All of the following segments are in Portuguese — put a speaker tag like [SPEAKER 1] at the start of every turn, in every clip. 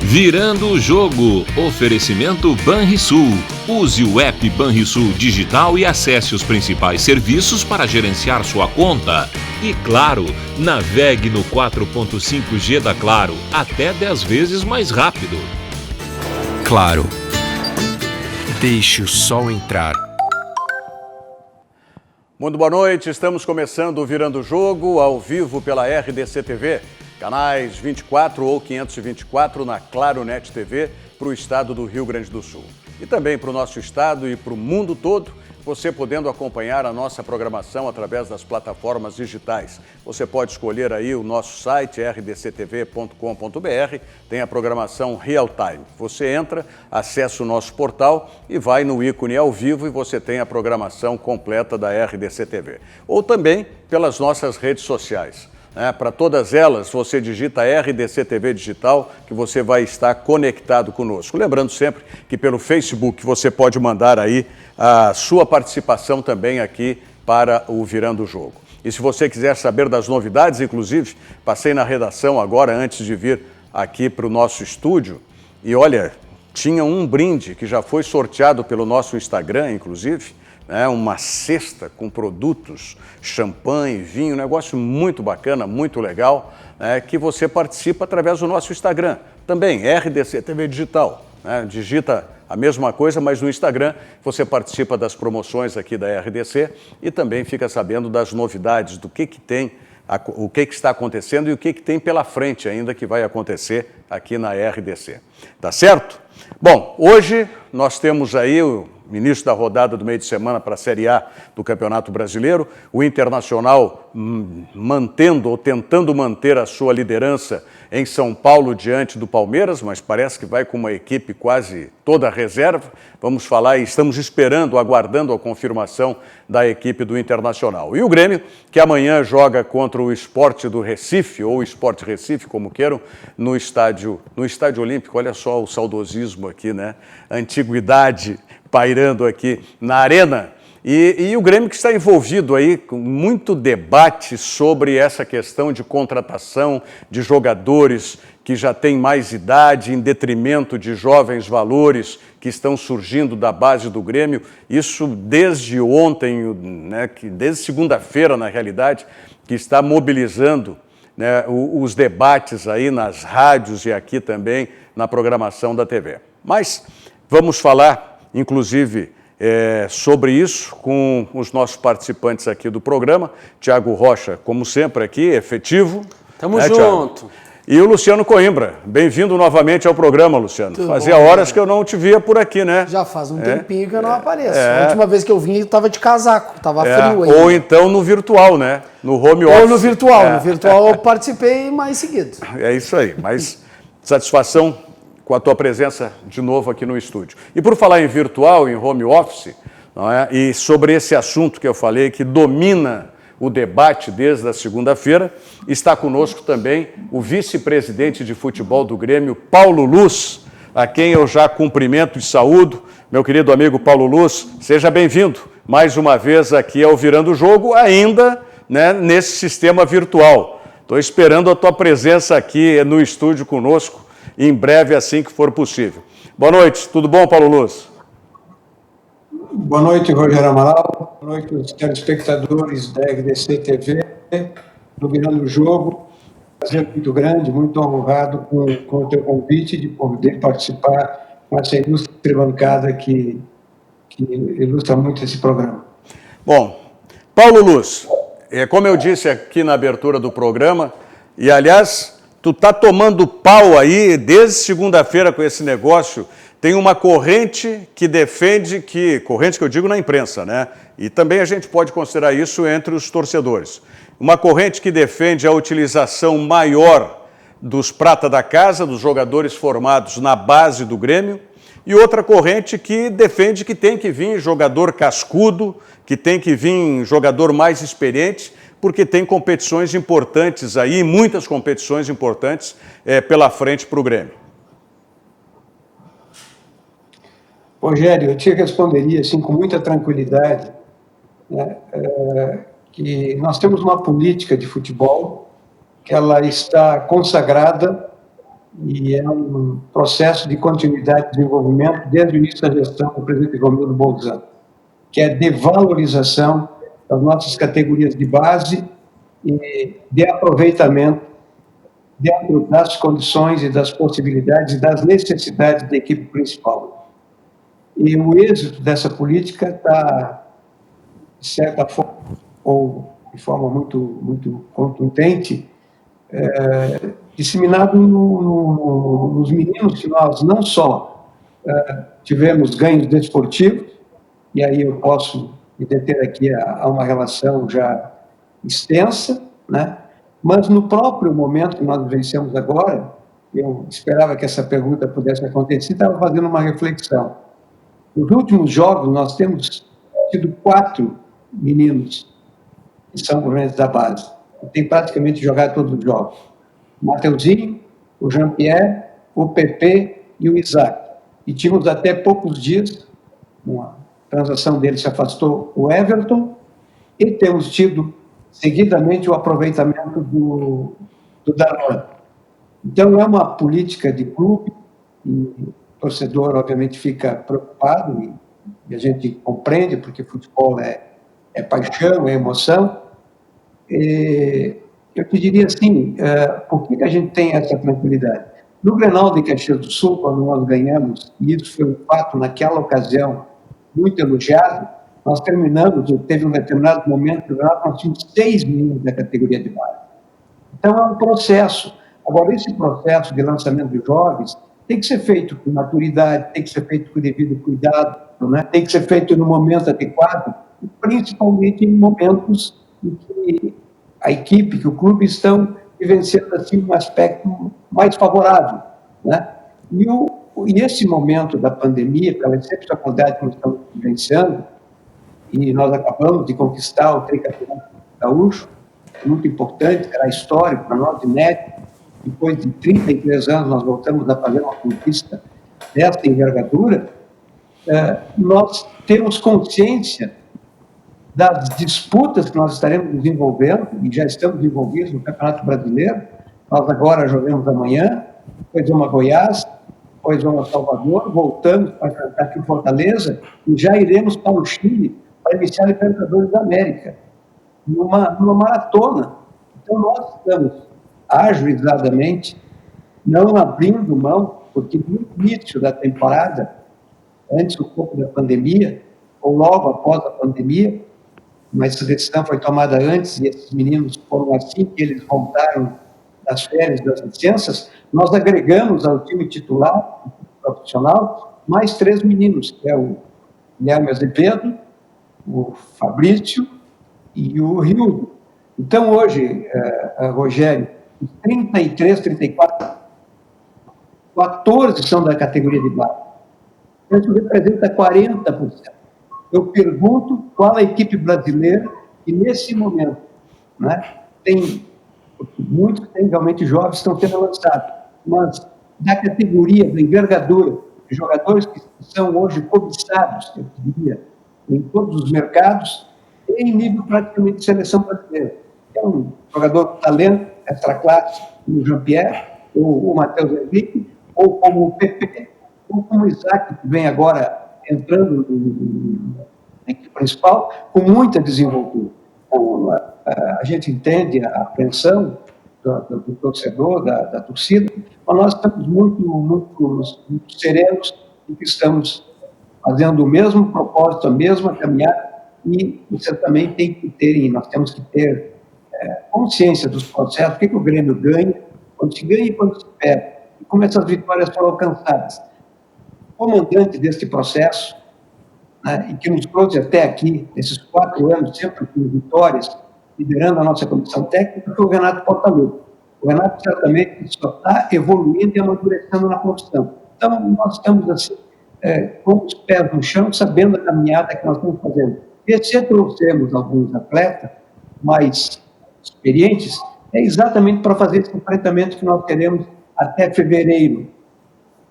[SPEAKER 1] Virando o jogo. Oferecimento Banrisul. Use o app Banrisul Digital e acesse os principais serviços para gerenciar sua conta. E claro, navegue no 4.5G da Claro, até 10 vezes mais rápido.
[SPEAKER 2] Claro. Deixe o sol entrar.
[SPEAKER 3] Muito boa noite, estamos começando o Virando o Jogo, ao vivo pela RDC TV. Canais 24 ou 524 na Claro Net TV para o estado do Rio Grande do Sul. E também para o nosso estado e para o mundo todo, você podendo acompanhar a nossa programação através das plataformas digitais. Você pode escolher aí o nosso site, rdctv.com.br, tem a programação real time. Você entra, acessa o nosso portal e vai no ícone ao vivo e você tem a programação completa da RDC TV. Ou também pelas nossas redes sociais. Para todas elas, você digita RDC TV Digital, que você vai estar conectado conosco. Lembrando sempre que pelo Facebook você pode mandar aí a sua participação também aqui para o Virando o Jogo. E se você quiser saber das novidades, inclusive, passei na redação agora, antes de vir aqui para o nosso estúdio, e olha, tinha um brinde que já foi sorteado pelo nosso Instagram, inclusive, uma cesta com produtos, champanhe, vinho, um negócio muito bacana, muito legal, que você participa através do nosso Instagram. Também, RDC TV Digital. Digita a mesma coisa, mas no Instagram você participa das promoções aqui da RDC e também fica sabendo das novidades, do que tem, o que está acontecendo e o que tem pela frente ainda que vai acontecer aqui na RDC. Tá certo? Bom, hoje nós temos aí o início da rodada do meio de semana para a Série A do Campeonato Brasileiro, o Internacional mantendo ou tentando manter a sua liderança em São Paulo diante do Palmeiras, mas parece que vai com uma equipe quase toda reserva. Vamos falar e estamos esperando, aguardando a confirmação da equipe do Internacional. E o Grêmio, que amanhã joga contra o Sport do Recife, ou Sport Recife, como queiram, no estádio Olímpico. Olha só o saudosismo aqui, né? Antiguidade pairando aqui na arena. E o Grêmio que está envolvido aí com muito debate sobre essa questão de contratação de jogadores que já têm mais idade em detrimento de jovens valores que estão surgindo da base do Grêmio. Isso desde ontem, desde segunda-feira, na realidade, que está mobilizando os debates aí nas rádios e aqui também na programação da TV. Mas vamos falar, inclusive, sobre isso com os nossos participantes aqui do programa. Tiago Rocha, como sempre, aqui, efetivo.
[SPEAKER 4] Tamo junto.
[SPEAKER 3] Thiago? E o Luciano Coimbra. Bem-vindo novamente ao programa, Luciano.
[SPEAKER 4] Tudo
[SPEAKER 3] Fazia
[SPEAKER 4] bom,
[SPEAKER 3] horas que eu não te via por aqui, né?
[SPEAKER 4] Já faz um tempinho que eu não apareço. A última vez que eu vim, eu tava de casaco, tava frio ainda.
[SPEAKER 3] Ou então no virtual, né? No home office.
[SPEAKER 4] Ou no virtual. No virtual eu participei mais seguido.
[SPEAKER 3] É isso aí, mas satisfação com a tua presença de novo aqui no estúdio. E por falar em virtual, em home office, e sobre esse assunto que eu falei, que domina o debate desde a segunda-feira, está conosco também o vice-presidente de futebol do Grêmio, Paulo Luz, a quem eu já cumprimento e saúdo. Meu querido amigo Paulo Luz, seja bem-vindo mais uma vez aqui ao Virando o Jogo, ainda nesse sistema virtual. Estou esperando a tua presença aqui no estúdio conosco, em breve, assim que for possível. Boa noite, tudo bom, Paulo Luz?
[SPEAKER 5] Boa noite, Rogério Amaral. Boa noite, os telespectadores da RDC TV, do Virando o Jogo. Prazer muito grande, muito honrado com o teu convite de poder participar com essa ilustre bancada que ilustra muito esse programa.
[SPEAKER 3] Bom, Paulo Luz, como eu disse aqui na abertura do programa, e aliás, tu tá tomando pau aí desde segunda-feira com esse negócio. Tem uma corrente que defende corrente que eu digo na imprensa, né? E também a gente pode considerar isso entre os torcedores. Uma corrente que defende a utilização maior dos prata da casa, dos jogadores formados na base do Grêmio, e outra corrente que defende que tem que vir jogador cascudo, que tem que vir jogador mais experiente, porque tem competições importantes aí, muitas competições importantes pela frente para o Grêmio.
[SPEAKER 5] Rogério, eu te responderia assim, com muita tranquilidade, que nós temos uma política de futebol que ela está consagrada e é um processo de continuidade de desenvolvimento desde o início da gestão do presidente Romildo Bolzano, que é de valorização das nossas categorias de base e de aproveitamento dentro das condições e das possibilidades e das necessidades da equipe principal. E o êxito dessa política está, de certa forma, ou de forma muito contundente, disseminado nos meninos que nós não só tivemos ganhos desportivos, e aí eu posso me deter aqui a uma relação já extensa, né? Mas no próprio momento que nós vivenciamos agora, eu esperava que essa pergunta pudesse acontecer, estava fazendo uma reflexão. Nos últimos jogos, nós temos tido 4 meninos que são governantes da base, que têm praticamente jogado todos os jogos. O Mateuzinho, o Jean-Pierre, o Pepe e o Isaac. E tínhamos até poucos dias, uma transação dele se afastou, o Everton, e temos tido seguidamente o aproveitamento do Darlan. Então, é uma política de clube, e o torcedor, obviamente, fica preocupado, e a gente compreende, porque futebol é paixão, é emoção. E eu te diria assim, por que a gente tem essa tranquilidade? No Grenal de Caxias do Sul, quando nós ganhamos, e isso foi um fato naquela ocasião muito elogiado, nós terminamos, teve um determinado momento do Grenal, nós tínhamos 6 meninos da categoria de base. Então, é um processo. Agora, esse processo de lançamento de jovens tem que ser feito com maturidade, tem que ser feito com devido cuidado, né? Tem que ser feito no momento adequado, principalmente em momentos em que a equipe, que o clube estão vivenciando assim, um aspecto mais favorável, né? E esse momento da pandemia, pela excepcionalidade que nós estamos vivenciando, e nós acabamos de conquistar o tricampeonato gaúcho, muito importante, será histórico para nós, inédito. Depois de 33 anos, nós voltamos a fazer uma conquista dessa envergadura. Nós temos consciência das disputas que nós estaremos desenvolvendo, e já estamos envolvidos no Campeonato Brasileiro. Nós agora jogamos amanhã, depois vamos a Goiás, depois vamos a Salvador, voltamos para enfrentar aqui em Fortaleza, e já iremos para o Chile para iniciar a Libertadores da América, numa maratona. Então, nós estamos ajuizadamente não abrindo mão, porque no início da temporada, antes um pouco da pandemia, ou logo após a pandemia, mas essa decisão foi tomada antes, e esses meninos foram assim que eles voltaram das férias, das licenças, nós agregamos ao time titular, profissional, mais 3 meninos, que é o Guilherme Azevedo, o Fabrício e o Rildo. Então, hoje, Rogério, os 33, 34, 14 são da categoria de base. Isso representa 40%. Eu pergunto qual a equipe brasileira que, nesse momento, né, tem muitos têm realmente jovens que estão sendo lançados, mas da categoria, da envergadura, de jogadores que são hoje cobiçados, eu diria, em todos os mercados, em nível praticamente de seleção brasileira. É um jogador com talento, extra-classe, como o Jean-Pierre, ou o Matheus Henrique, ou como o Pepe, ou como o Isaac, que vem agora entrando na equipe principal, com muita desenvoltura. Então, a gente entende a apreensão do torcedor, da torcida, mas nós estamos muito serenos e que estamos fazendo o mesmo propósito, a mesma caminhada, e você também tem que ter, nós temos que ter consciência dos processos, o que o Grêmio ganha, quando se ganha e quando se perde, e como essas vitórias foram alcançadas. O comandante deste processo, né, e que nos trouxe até aqui, esses 4 anos, sempre com vitórias, liderando a nossa comissão técnica, foi o Renato Portaluppi. O Renato certamente só está evoluindo e amadurecendo na profissão. Então, nós estamos assim, com os pés no chão, sabendo a caminhada que nós estamos fazendo. E se trouxermos alguns atletas mais experientes, é exatamente para fazer esse enfrentamento que nós teremos até fevereiro,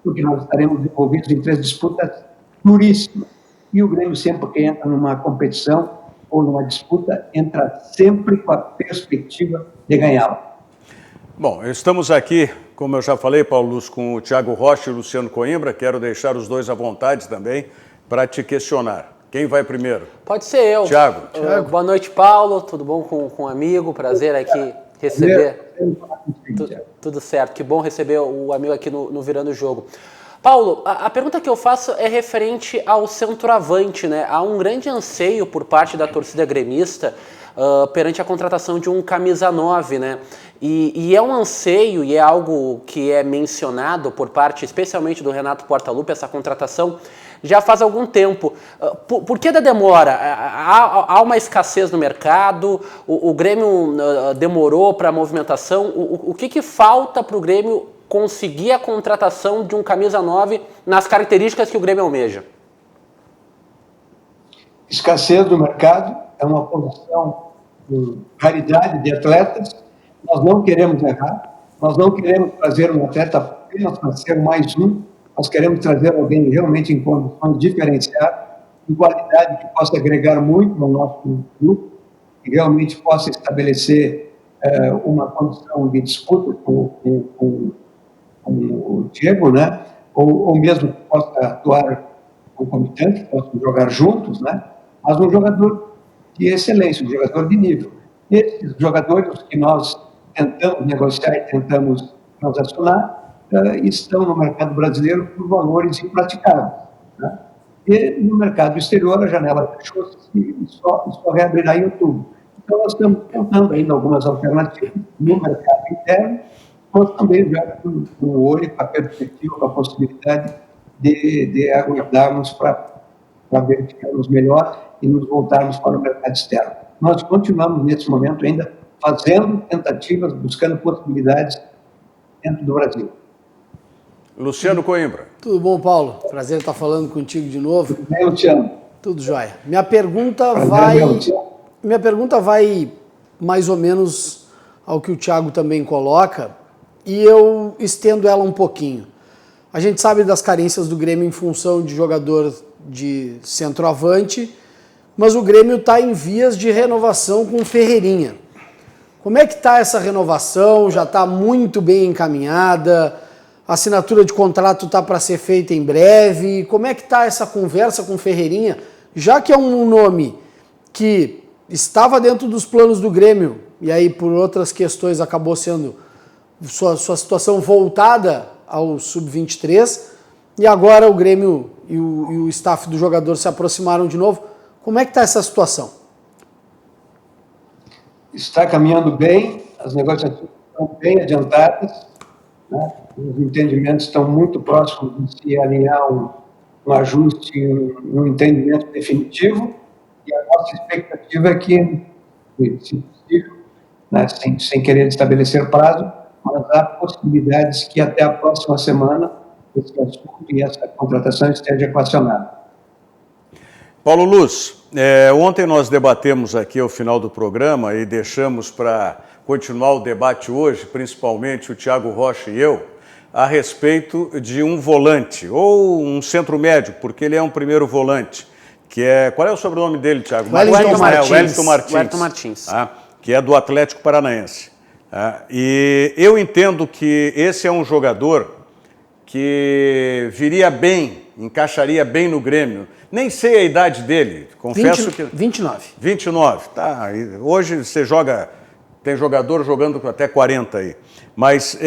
[SPEAKER 5] porque nós estaremos envolvidos em 3 disputas duríssimas. E o Grêmio, sempre que entra numa competição ou numa disputa, entra sempre com a perspectiva de ganhá-la.
[SPEAKER 3] Bom, estamos aqui como eu já falei, Paulo Luz, com o Thiago Rocha e o Luciano Coimbra, quero deixar os dois à vontade também para te questionar. Quem vai primeiro?
[SPEAKER 6] Pode ser eu.
[SPEAKER 3] Thiago.
[SPEAKER 6] Boa noite, Paulo. Tudo bom com um amigo? Prazer aqui receber. Tudo certo. Que bom receber o amigo aqui no Virando o Jogo. Paulo, a pergunta que eu faço é referente ao centroavante, né? Há um grande anseio por parte da torcida gremista perante a contratação de um camisa 9, né? E é um anseio e é algo que é mencionado por parte, especialmente do Renato Portaluppi, essa contratação, já faz algum tempo. Por que da demora? Há uma escassez no mercado? O Grêmio demorou para a movimentação? O que falta para o Grêmio conseguir a contratação de um camisa 9 nas características que o Grêmio almeja?
[SPEAKER 5] Escassez do mercado, é uma posição de raridade de atletas. Nós não queremos errar, nós não queremos trazer um atleta apenas para ser mais um, nós queremos trazer alguém realmente em condições diferenciadas, em qualidade, que possa agregar muito no nosso grupo, que realmente possa estabelecer uma condição de disputa com o Diego, né? Ou mesmo que possa atuar concomitante, que possam jogar juntos, né? Mas um jogador de excelência, um jogador de nível. E esses jogadores que nós tentamos negociar e tentamos transacionar estão no mercado brasileiro por valores impraticáveis, né? E no mercado exterior a janela fechou-se e só reabrirá em outubro. Então nós estamos tentando ainda algumas alternativas no mercado interno, mas também já com o olho, com a perspectiva, com a possibilidade de aguardarmos para verificarmos melhor e nos voltarmos para o mercado externo. Nós continuamos, nesse momento, ainda fazendo tentativas, buscando possibilidades dentro do Brasil.
[SPEAKER 3] Luciano Coimbra.
[SPEAKER 4] Tudo bom, Paulo? Prazer estar falando contigo de novo.
[SPEAKER 5] Tudo bem, Luciano?
[SPEAKER 4] Tudo jóia. Minha pergunta vai mais ou menos ao que o Thiago também coloca, e eu estendo ela um pouquinho. A gente sabe das carências do Grêmio em função de jogador de centroavante, mas o Grêmio está em vias de renovação com o Ferreirinha. Como é que está essa renovação? Já está muito bem encaminhada? A assinatura de contrato está para ser feita em breve? Como é que está essa conversa com o Ferreirinha? Já que é um nome que estava dentro dos planos do Grêmio, e aí por outras questões acabou sendo sua situação voltada ao Sub-23, e agora o Grêmio e o staff do jogador se aproximaram de novo. Como é que está essa situação?
[SPEAKER 5] Está caminhando bem, as negociações estão bem adiantadas, né? Os entendimentos estão muito próximos de se alinhar um ajuste, um entendimento definitivo, e a nossa expectativa é que, se possível, né, sem querer estabelecer prazo, mas há possibilidades que até a próxima semana esse assunto e essa contratação esteja equacionada.
[SPEAKER 3] Paulo Luz, ontem nós debatemos aqui ao final do programa e deixamos para continuar o debate hoje, principalmente o Thiago Rocha e eu, a respeito de um volante, ou um centro médio, porque ele é um primeiro volante, que é... Qual é o sobrenome dele, Thiago?
[SPEAKER 6] Wellington Martins.
[SPEAKER 3] Que é do Atlético Paranaense. E eu entendo que esse é um jogador que viria bem, encaixaria bem no Grêmio. Nem sei a idade dele, confesso que...
[SPEAKER 4] 29.
[SPEAKER 3] 29, tá. Hoje você tem jogador jogando até 40 aí. Mas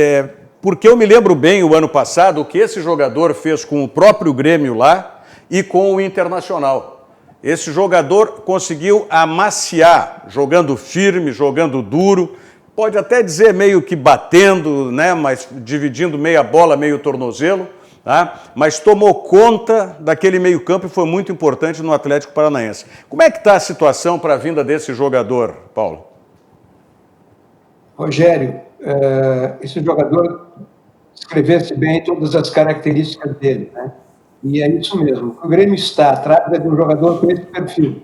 [SPEAKER 3] porque eu me lembro bem o ano passado o que esse jogador fez com o próprio Grêmio lá e com o Internacional. Esse jogador conseguiu amaciar, jogando firme, jogando duro, pode até dizer meio que batendo, né, mas dividindo meia bola, meio tornozelo, tá? Mas tomou conta daquele meio campo e foi muito importante no Atlético Paranaense. Como é que está a situação para a vinda desse jogador, Paulo?
[SPEAKER 5] Rogério, esse jogador descrevesse bem todas as características dele, né? E é isso mesmo. O Grêmio está atrás de um jogador com esse perfil.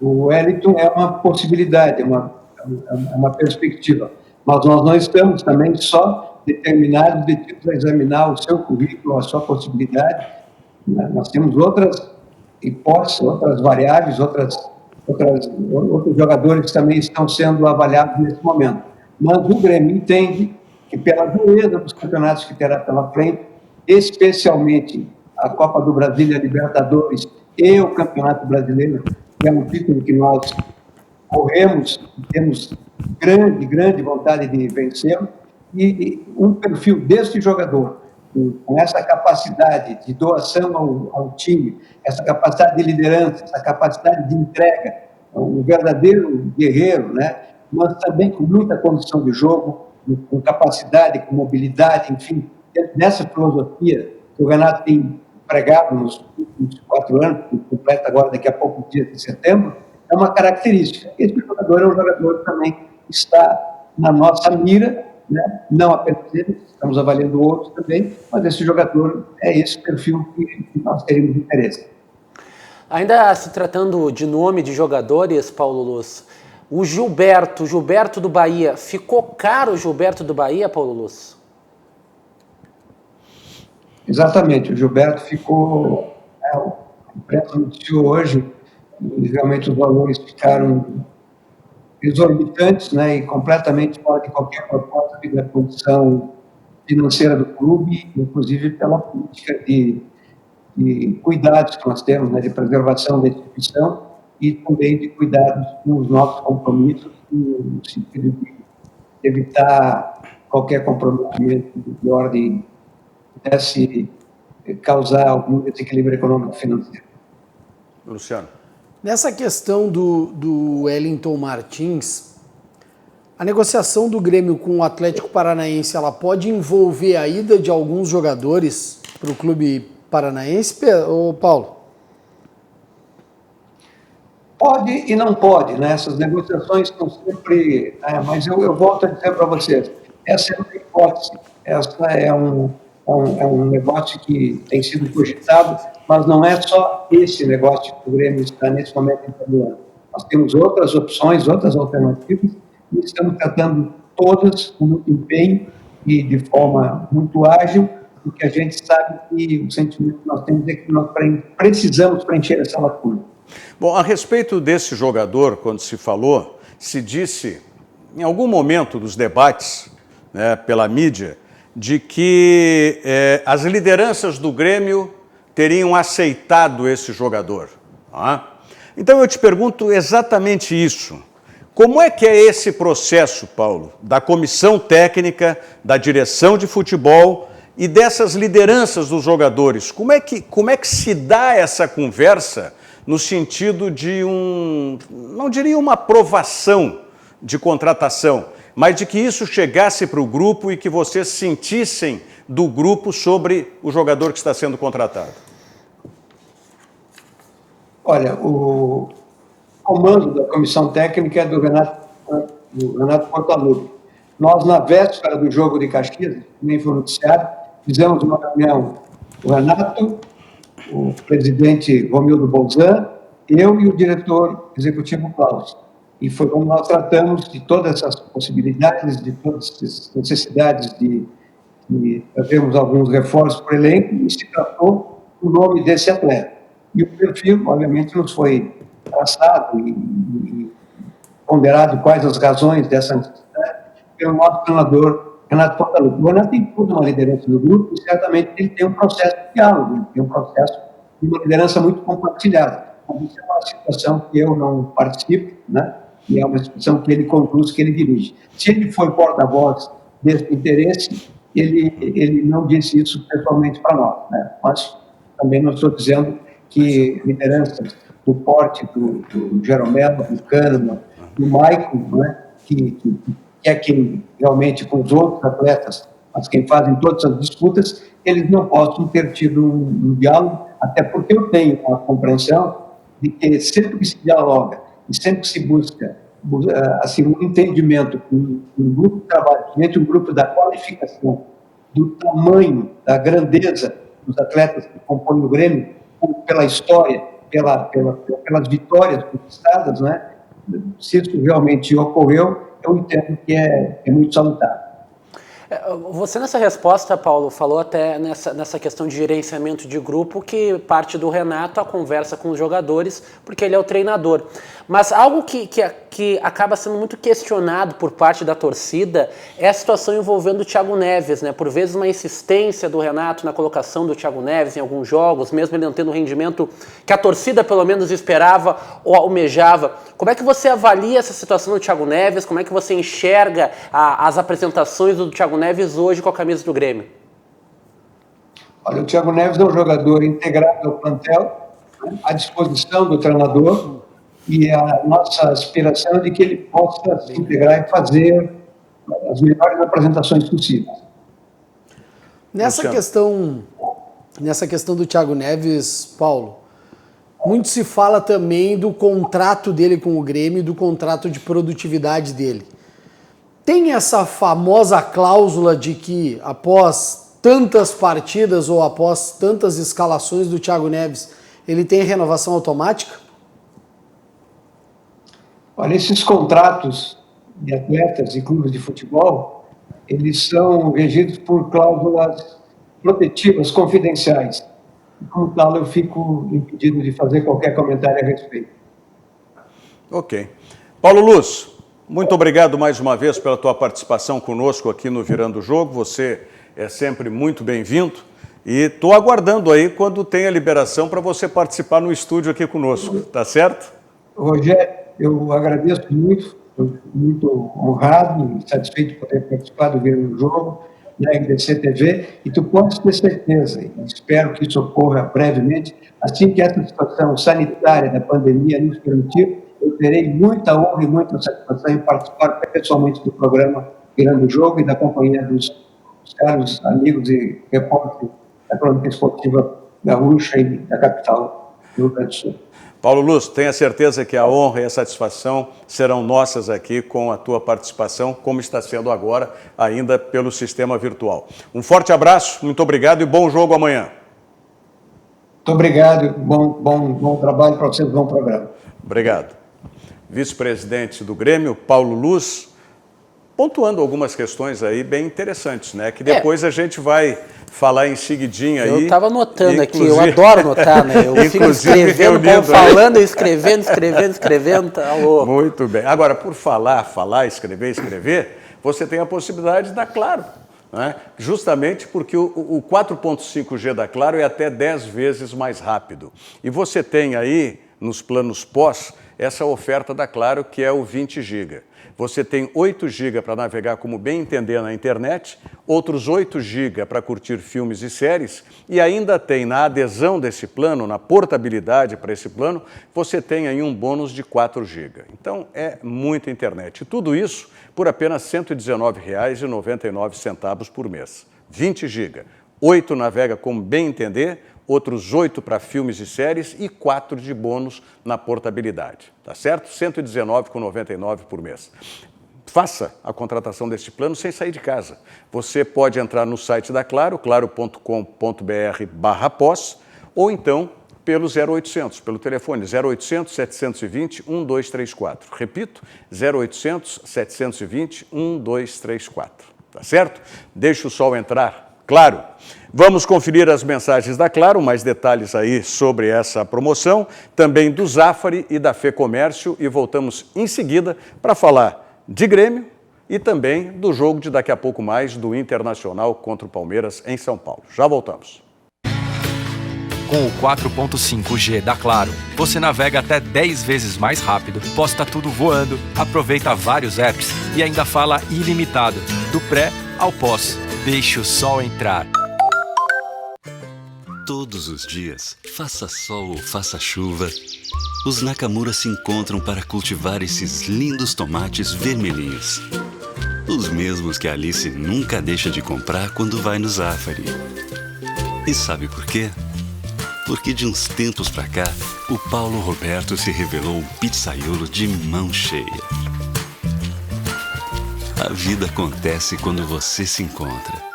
[SPEAKER 5] O Wellington é uma possibilidade, é uma perspectiva. Mas nós não estamos também só determinados a examinar o seu currículo, a sua possibilidade. Nós temos outras hipóteses, outras variáveis, outros jogadores que também estão sendo avaliados nesse momento. Mas o Grêmio entende que pela dureza dos campeonatos que terá pela frente, especialmente a Copa do Brasil e a Libertadores e o Campeonato Brasileiro, que é um título que nós corremos, temos grande vontade de vencer, e um perfil deste jogador, com essa capacidade de doação ao time, essa capacidade de liderança, essa capacidade de entrega, um verdadeiro guerreiro, né? Mas também com muita condição de jogo, com capacidade, com mobilidade, enfim, nessa filosofia que o Renato tem pregado nos últimos 4 anos, que completa agora daqui a poucos dias de setembro, é uma característica. Esse jogador é um jogador que também está na nossa mira, né? Não apenas ele, estamos avaliando outros também, mas esse jogador é esse perfil que nós teríamos interesse.
[SPEAKER 6] Ainda se tratando de nome de jogadores, Paulo Luz, o Gilberto do Bahia, ficou caro o Gilberto do Bahia, Paulo Luz?
[SPEAKER 5] Exatamente, o Gilberto ficou, a imprensa noticiou hoje, e realmente os valores ficaram exorbitantes, né, e completamente fora de qualquer proposta da condição financeira do clube, inclusive pela política de cuidados que nós temos, né, de preservação da instituição e também de cuidados com os nossos compromissos, no sentido de evitar qualquer comprometimento de ordem que pudesse causar algum desequilíbrio econômico financeiro.
[SPEAKER 3] Luciano.
[SPEAKER 4] Nessa questão do Wellington Martins, a negociação do Grêmio com o Atlético Paranaense, ela pode envolver a ida de alguns jogadores para o clube paranaense, ou Paulo?
[SPEAKER 5] Pode e não pode, né? Essas negociações estão sempre... mas eu volto a dizer para vocês, essa é uma hipótese, essa é um negócio que tem sido cogitado, mas não é só esse negócio que o Grêmio está nesse momento encaminhando. Nós temos outras opções, outras alternativas, e estamos tratando todas com muito empenho e de forma muito ágil, porque a gente sabe que o sentimento que nós temos é que nós precisamos preencher essa lacuna.
[SPEAKER 3] Bom, a respeito desse jogador, quando se falou, se disse, em algum momento dos debates, né, pela mídia, de que as lideranças do Grêmio teriam aceitado esse jogador. Tá? Então eu te pergunto exatamente isso. Como é que é esse processo, Paulo, da comissão técnica, da direção de futebol e dessas lideranças dos jogadores? Como é que se dá essa conversa no sentido de não diria uma aprovação de contratação, mas de que isso chegasse para o grupo e que vocês sentissem do grupo sobre o jogador que está sendo contratado?
[SPEAKER 5] Olha, o comando da comissão técnica é do Renato Portaluppi. Nós, na véspera do jogo de Caxias, nem foi noticiado, fizemos uma reunião, o Renato, o presidente Romildo Bolzan, eu e o diretor executivo Klaus. E foi como nós tratamos de todas essas possibilidades, de todas as necessidades de fazermos alguns reforços para o elenco, e se tratou o nome desse atleta. E o perfil, obviamente, nos foi traçado e ponderado quais as razões dessa necessidade pelo nosso treinador Renato Portaluppi. O Renato tem toda uma liderança no grupo e certamente ele tem um processo de diálogo, ele tem um processo de uma liderança muito compartilhada. Isso é uma situação que eu não participo, né? E é uma situação que ele conduz, que ele dirige. Se ele foi porta-voz desse interesse, ele não disse isso pessoalmente para nós, né? Mas também não estou dizendo que lideranças do porte do Jeromel, do Kahneman, do Maicon, né? que é quem realmente, com os outros atletas, mas quem fazem todas as disputas, eles não possam ter tido um diálogo, até porque eu tenho a compreensão de que sempre que se dialoga e sempre que se busca assim, um entendimento com um grupo de trabalho, principalmente um grupo da qualificação, do tamanho, da grandeza dos atletas que compõem o Grêmio, pela história, pelas vitórias conquistadas, né? Se isso realmente ocorreu, eu entendo que é muito salutar.
[SPEAKER 6] Você nessa resposta, Paulo, falou até nessa questão de gerenciamento de grupo que parte do Renato a conversa com os jogadores, porque ele é o treinador. Mas algo que que acaba sendo muito questionado por parte da torcida é a situação envolvendo o Thiago Neves, né? Por vezes uma insistência do Renato na colocação do Thiago Neves em alguns jogos, mesmo ele não tendo o rendimento que a torcida pelo menos esperava ou almejava. Como é que você avalia essa situação do Thiago Neves? Como é que você enxerga as apresentações do Thiago Neves hoje com a camisa do Grêmio?
[SPEAKER 5] Olha, o Thiago Neves é um jogador integrado ao plantel, né, à disposição do treinador, e a nossa aspiração é de que ele possa se integrar e fazer as melhores apresentações possíveis.
[SPEAKER 4] Nessa questão do Thiago Neves, Paulo, muito se fala também do contrato dele com o Grêmio, do contrato de produtividade dele. Tem essa famosa cláusula de que após tantas partidas ou após tantas escalações do Thiago Neves, ele tem renovação automática?
[SPEAKER 5] Olha, esses contratos de atletas e clubes de futebol, eles são regidos por cláusulas protetivas, confidenciais. E, como tal, eu fico impedido de fazer qualquer comentário a respeito.
[SPEAKER 3] Ok. Paulo Luz, muito obrigado mais uma vez pela tua participação conosco aqui no Virando o Jogo. Você é sempre muito bem-vindo. E estou aguardando aí quando tem a liberação para você participar no estúdio aqui conosco, tá certo?
[SPEAKER 5] Rogério, eu agradeço muito, estou muito honrado e satisfeito de poder participar do Virando o Jogo, na RDC TV, e tu podes ter certeza, e espero que isso ocorra brevemente, assim que essa situação sanitária da pandemia nos permitir, eu terei muita honra e muita satisfação em participar pessoalmente do programa Virando o Jogo e da companhia dos caros amigos e repórteres da Crônica Esportiva Gaúcha e da capital do Rio Grande do Sul.
[SPEAKER 3] Paulo Luz, tenha certeza que a honra e a satisfação serão nossas aqui com a tua participação, como está sendo agora, ainda pelo sistema virtual. Um forte abraço, muito obrigado e bom jogo amanhã.
[SPEAKER 5] Muito obrigado, bom trabalho para vocês, bom programa.
[SPEAKER 3] Obrigado. Vice-presidente do Grêmio, Paulo Luz, pontuando algumas questões aí bem interessantes, né? Que depois a gente vai falar em seguidinha aí.
[SPEAKER 6] Eu estava anotando aqui, eu adoro anotar, né? Eu fico escrevendo, falando, escrevendo, tá louco.
[SPEAKER 3] Muito bem. Agora, por falar, escrever, você tem a possibilidade da Claro, né? Justamente porque o 4.5G da Claro é até 10 vezes mais rápido. E você tem aí, nos planos pós, essa oferta da Claro, que é o 20 GB. Você tem 8 GB para navegar como bem entender na internet, outros 8 GB para curtir filmes e séries, e ainda tem na adesão desse plano, na portabilidade para esse plano, você tem aí um bônus de 4 GB. Então é muita internet. E tudo isso por apenas R$ 119,99 por mês. 20 GB, 8 navega como bem entender, outros 8 para filmes e séries e 4 de bônus na portabilidade, tá certo? R$ 119,99 por mês. Faça a contratação deste plano sem sair de casa. Você pode entrar no site da Claro, claro.com.br/pós, ou então pelo 0800, pelo telefone 0800 720 1234. Repito, 0800 720 1234, tá certo? Deixa o sol entrar. Claro, vamos conferir as mensagens da Claro, mais detalhes aí sobre essa promoção, também do Zafari e da Fê Comércio, e voltamos em seguida para falar de Grêmio e também do jogo de daqui a pouco mais do Internacional contra o Palmeiras em São Paulo. Já voltamos.
[SPEAKER 2] Com o 4.5G da Claro, você navega até 10 vezes mais rápido, posta tudo voando, aproveita vários apps e ainda fala ilimitado, do pré ao pós. Deixe o sol entrar.
[SPEAKER 7] Todos os dias, faça sol ou faça chuva, os Nakamura se encontram para cultivar esses lindos tomates vermelhinhos. Os mesmos que a Alice nunca deixa de comprar quando vai no Zafari. E sabe por quê? Porque de uns tempos pra cá, o Paulo Roberto se revelou um pizzaiolo de mão cheia. A vida acontece quando você se encontra.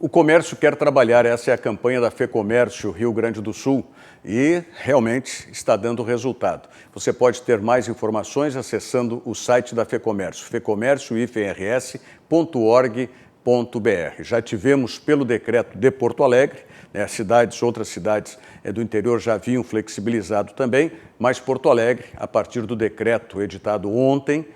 [SPEAKER 3] O comércio quer trabalhar, essa é a campanha da FEComércio Rio Grande do Sul e realmente está dando resultado. Você pode ter mais informações acessando o site da FEComércio, fecomércio.org.br. Já tivemos pelo decreto de Porto Alegre, outras cidades do interior já haviam flexibilizado também, mas Porto Alegre, a partir do decreto editado ontem,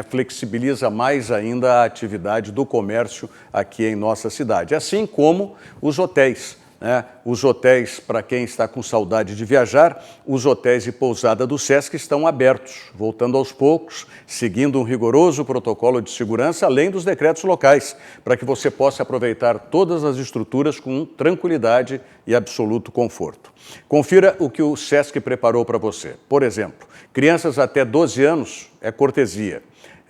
[SPEAKER 3] flexibiliza mais ainda a atividade do comércio aqui em nossa cidade, assim como os hotéis. Os hotéis, para quem está com saudade de viajar, os hotéis e pousada do Sesc estão abertos, voltando aos poucos, seguindo um rigoroso protocolo de segurança, além dos decretos locais, para que você possa aproveitar todas as estruturas com tranquilidade e absoluto conforto. Confira o que o Sesc preparou para você. Por exemplo, crianças até 12 anos é cortesia.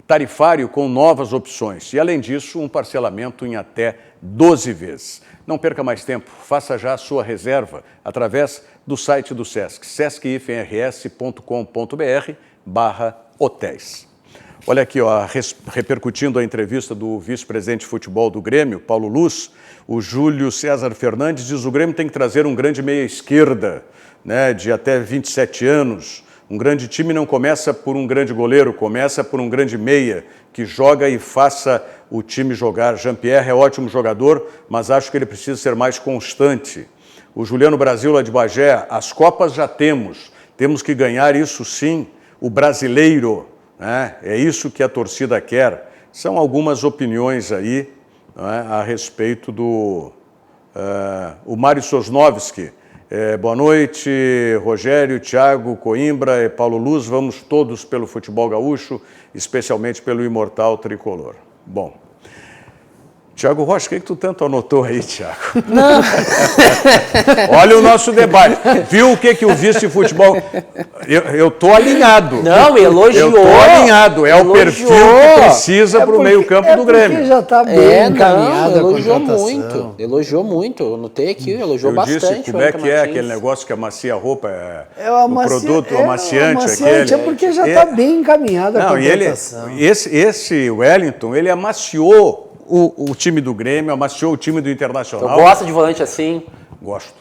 [SPEAKER 3] Tarifário com novas opções e, além disso, um parcelamento em até 12 vezes. Não perca mais tempo, faça já a sua reserva através do site do Sesc, sesc-rs.com.br/hotéis. Olha aqui, repercutindo a entrevista do vice-presidente de futebol do Grêmio, Paulo Luz, o Júlio César Fernandes diz que o Grêmio tem que trazer um grande meia-esquerda, de até 27 anos. Um grande time não começa por um grande goleiro, começa por um grande meia, que joga e faça o time jogar. Jean-Pierre é ótimo jogador, mas acho que ele precisa ser mais constante. O Juliano Brasil, lá de Bagé, as Copas já temos que ganhar isso sim, o brasileiro, é isso que a torcida quer. São algumas opiniões aí a respeito do... o Mário Sosnovski. Boa noite, Rogério, Thiago, Coimbra e Paulo Luz. Vamos todos pelo futebol gaúcho, especialmente pelo imortal tricolor. Bom, Thiago Rocha, o que tu tanto anotou aí, Thiago?
[SPEAKER 6] Não.
[SPEAKER 3] Olha o nosso debate. Viu o que o vice-futebol... Eu tô alinhado.
[SPEAKER 6] Não, elogiou.
[SPEAKER 3] Eu tô alinhado. É o perfil que precisa para o meio-campo do Grêmio.
[SPEAKER 4] Porque já está bem encaminhado.
[SPEAKER 6] Elogiou muito. Elogiou muito. Eu notei aqui, elogiou bastante.
[SPEAKER 3] Eu disse, como é que é aquele negócio que amacia a roupa?
[SPEAKER 4] O
[SPEAKER 3] produto amaciante aquele.
[SPEAKER 4] É porque já está bem encaminhada a contratação.
[SPEAKER 3] Esse Wellington, ele amaciou o time do Grêmio, amaciou o time do Internacional.
[SPEAKER 6] Tu gosta de volante assim?
[SPEAKER 3] Gosto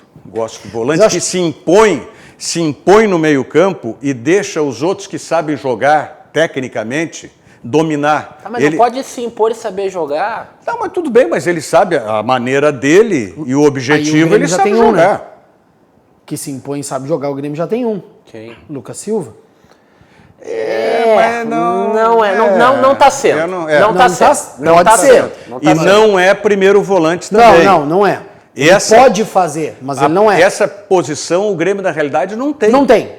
[SPEAKER 3] de volante que se impõe no meio-campo e deixa os outros que sabem jogar tecnicamente dominar.
[SPEAKER 6] Mas não pode se impor e saber jogar.
[SPEAKER 3] Não, mas tudo bem, mas ele sabe a maneira dele e o objetivo, ele sabe jogar.
[SPEAKER 4] Que se impõe e sabe jogar, o Grêmio já tem um.
[SPEAKER 6] Quem?
[SPEAKER 4] Lucas Silva.
[SPEAKER 3] Mas
[SPEAKER 6] não está sendo. Não está sendo.
[SPEAKER 3] E não é primeiro volante também.
[SPEAKER 4] Não é. Ele pode fazer, mas ele não é.
[SPEAKER 3] Essa posição o Grêmio, na realidade, não tem.
[SPEAKER 4] Não tem.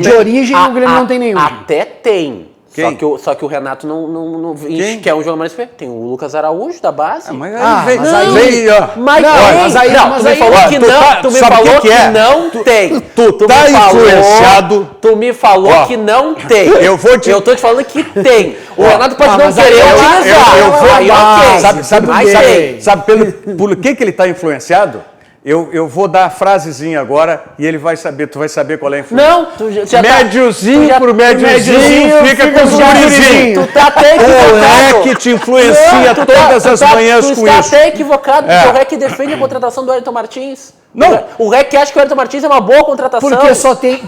[SPEAKER 4] De origem, o Grêmio não tem nenhum.
[SPEAKER 6] Até tem.
[SPEAKER 3] Quem?
[SPEAKER 6] Só que o Renato não quer um jogador mais experiente. Tem o Lucas Araújo da base.
[SPEAKER 3] Mas
[SPEAKER 6] aí tu me falou que não tem.
[SPEAKER 3] Tu tá influenciado.
[SPEAKER 6] Tu me falou que não tem. Eu tô te falando que tem. O Renato pode não querer utilizar.
[SPEAKER 3] Sabe por que ele está influenciado? Eu vou dar a frasezinha agora e ele vai saber, tu vai saber qual é a influência.
[SPEAKER 6] Não, tu já
[SPEAKER 3] médiozinho por médiozinho fica com os gurizinhos.
[SPEAKER 6] Tu tá até equivocado.
[SPEAKER 3] O REC te influencia todas as manhãs com isso.
[SPEAKER 6] Tu está até equivocado, porque o REC defende a contratação do Wellington Martins.
[SPEAKER 3] Não.
[SPEAKER 6] O REC acha que o Wellington Martins é uma boa contratação.
[SPEAKER 4] Porque só tem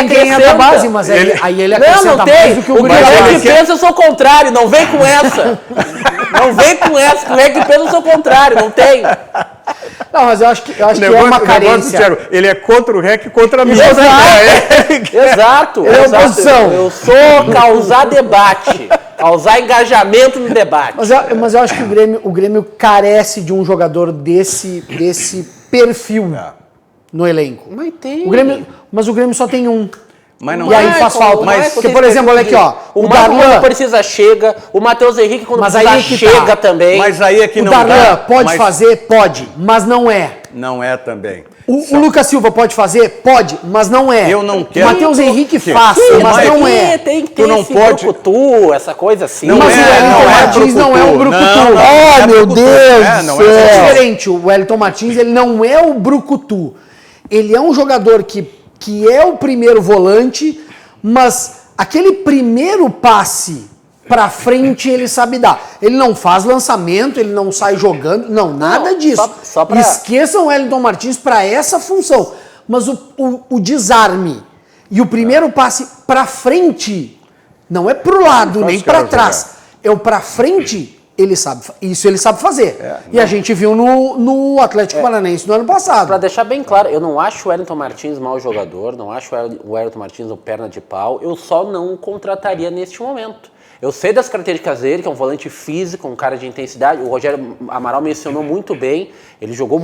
[SPEAKER 4] quem é da base, mas aí ele acrescenta
[SPEAKER 6] não tem.
[SPEAKER 4] mais do que o Guri.
[SPEAKER 6] O REC pensa, eu sou o contrário, não vem com essa. Não vem com essa, o REC pensa, eu sou o contrário, não tem.
[SPEAKER 4] Não, mas eu acho que é uma carência.
[SPEAKER 3] Thiago, ele é contra o REC e contra mim.
[SPEAKER 6] Exato.
[SPEAKER 4] Ele é oposição.
[SPEAKER 6] Eu sou causar debate, causar engajamento no debate.
[SPEAKER 4] Mas eu acho que o Grêmio carece de um jogador desse perfil no elenco.
[SPEAKER 6] Mas tem.
[SPEAKER 4] Mas o Grêmio só tem um.
[SPEAKER 3] Mas não
[SPEAKER 4] e aí faz falta. Porque, por exemplo, olha aqui, ó.
[SPEAKER 6] O Darlan quando precisa chega, o Matheus Henrique quando precisa chega também.
[SPEAKER 3] Mas aí é que não dá.
[SPEAKER 4] O Darlan pode fazer? Pode, mas não é.
[SPEAKER 3] Não é também.
[SPEAKER 4] O Lucas Silva pode fazer? Pode, mas não é.
[SPEAKER 3] Eu não quero.
[SPEAKER 4] O Matheus Henrique faz, mas não é.
[SPEAKER 6] Tem que ter esse brucutu, essa coisa assim.
[SPEAKER 4] Mas o Wellington Martins não é um brucutu. Oh, meu Deus do céu. É diferente. O Wellington Martins, ele não é o brucutu. Ele é um jogador que é o primeiro volante, mas aquele primeiro passe Pra frente ele sabe dar. Ele não faz lançamento, ele não sai jogando, não, nada disso.
[SPEAKER 6] Só pra...
[SPEAKER 4] Esqueçam o Wellington Martins para essa função. Mas o desarme e o primeiro passe pra frente não é pro lado, nem pra trás. É o pra frente, ele sabe fazer. E a gente viu no Atlético Paranaense no ano passado.
[SPEAKER 6] Pra deixar bem claro, eu não acho o Wellington Martins mau jogador, não acho o Wellington Martins um perna de pau, eu só não o contrataria neste momento. Eu sei das características dele, que é um volante físico, um cara de intensidade. O Rogério Amaral mencionou muito bem. Ele jogou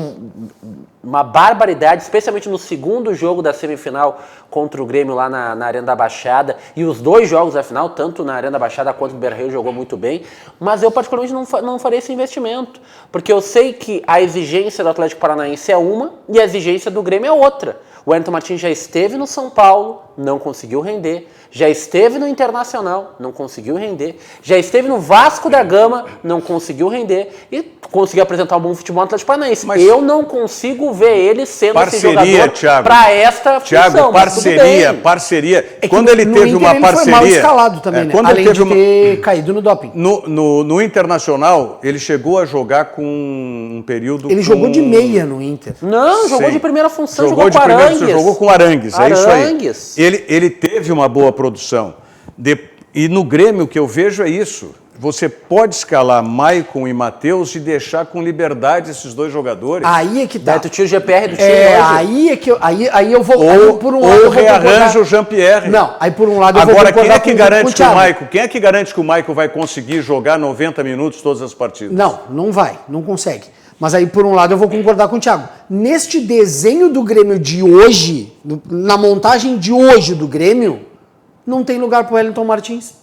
[SPEAKER 6] uma barbaridade, especialmente no segundo jogo da semifinal contra o Grêmio lá na Arena da Baixada. E os 2 jogos da final, tanto na Arena da Baixada quanto no Beira-Rio, jogou muito bem. Mas eu particularmente não faria esse investimento. Porque eu sei que a exigência do Atlético Paranaense é uma e a exigência do Grêmio é outra. O Wellington Martins já esteve no São Paulo, não conseguiu render. Já esteve no Internacional, não conseguiu render. Já esteve no Vasco da Gama, não conseguiu render. E conseguiu apresentar um bom futebol no Atlético Paranaense. Mas eu não consigo ver ele sendo esse jogador para esta função.
[SPEAKER 3] Parceria.
[SPEAKER 4] Quando ele teve uma parceria... Ele foi mal escalado também, né? Além de ter caído no doping.
[SPEAKER 3] No Internacional, ele chegou a jogar com um período...
[SPEAKER 4] Ele jogou de meia no Inter.
[SPEAKER 6] Não, jogou de primeira função, jogou com
[SPEAKER 3] Arangues. Jogou com Arangues, é isso aí.
[SPEAKER 6] Arangues.
[SPEAKER 3] Ele teve uma boa produção. E no Grêmio o que eu vejo é isso. Você pode escalar Maicon e Matheus e deixar com liberdade esses 2 jogadores.
[SPEAKER 4] Aí é que tá.
[SPEAKER 6] Daí tu tira o GPR do time
[SPEAKER 4] hoje. Aí eu vou...
[SPEAKER 3] Ou rearranja o Jean-Pierre.
[SPEAKER 4] Não, aí por um lado eu
[SPEAKER 3] Agora,
[SPEAKER 4] vou
[SPEAKER 3] quem é que garante que o Maicon... Quem é que garante que o Maicon vai conseguir jogar 90 minutos todas as partidas?
[SPEAKER 4] Não vai, não consegue. Mas aí, por um lado, eu vou concordar com o Thiago. Neste desenho do Grêmio de hoje, na montagem de hoje do Grêmio, não tem lugar para o Wellington Martins.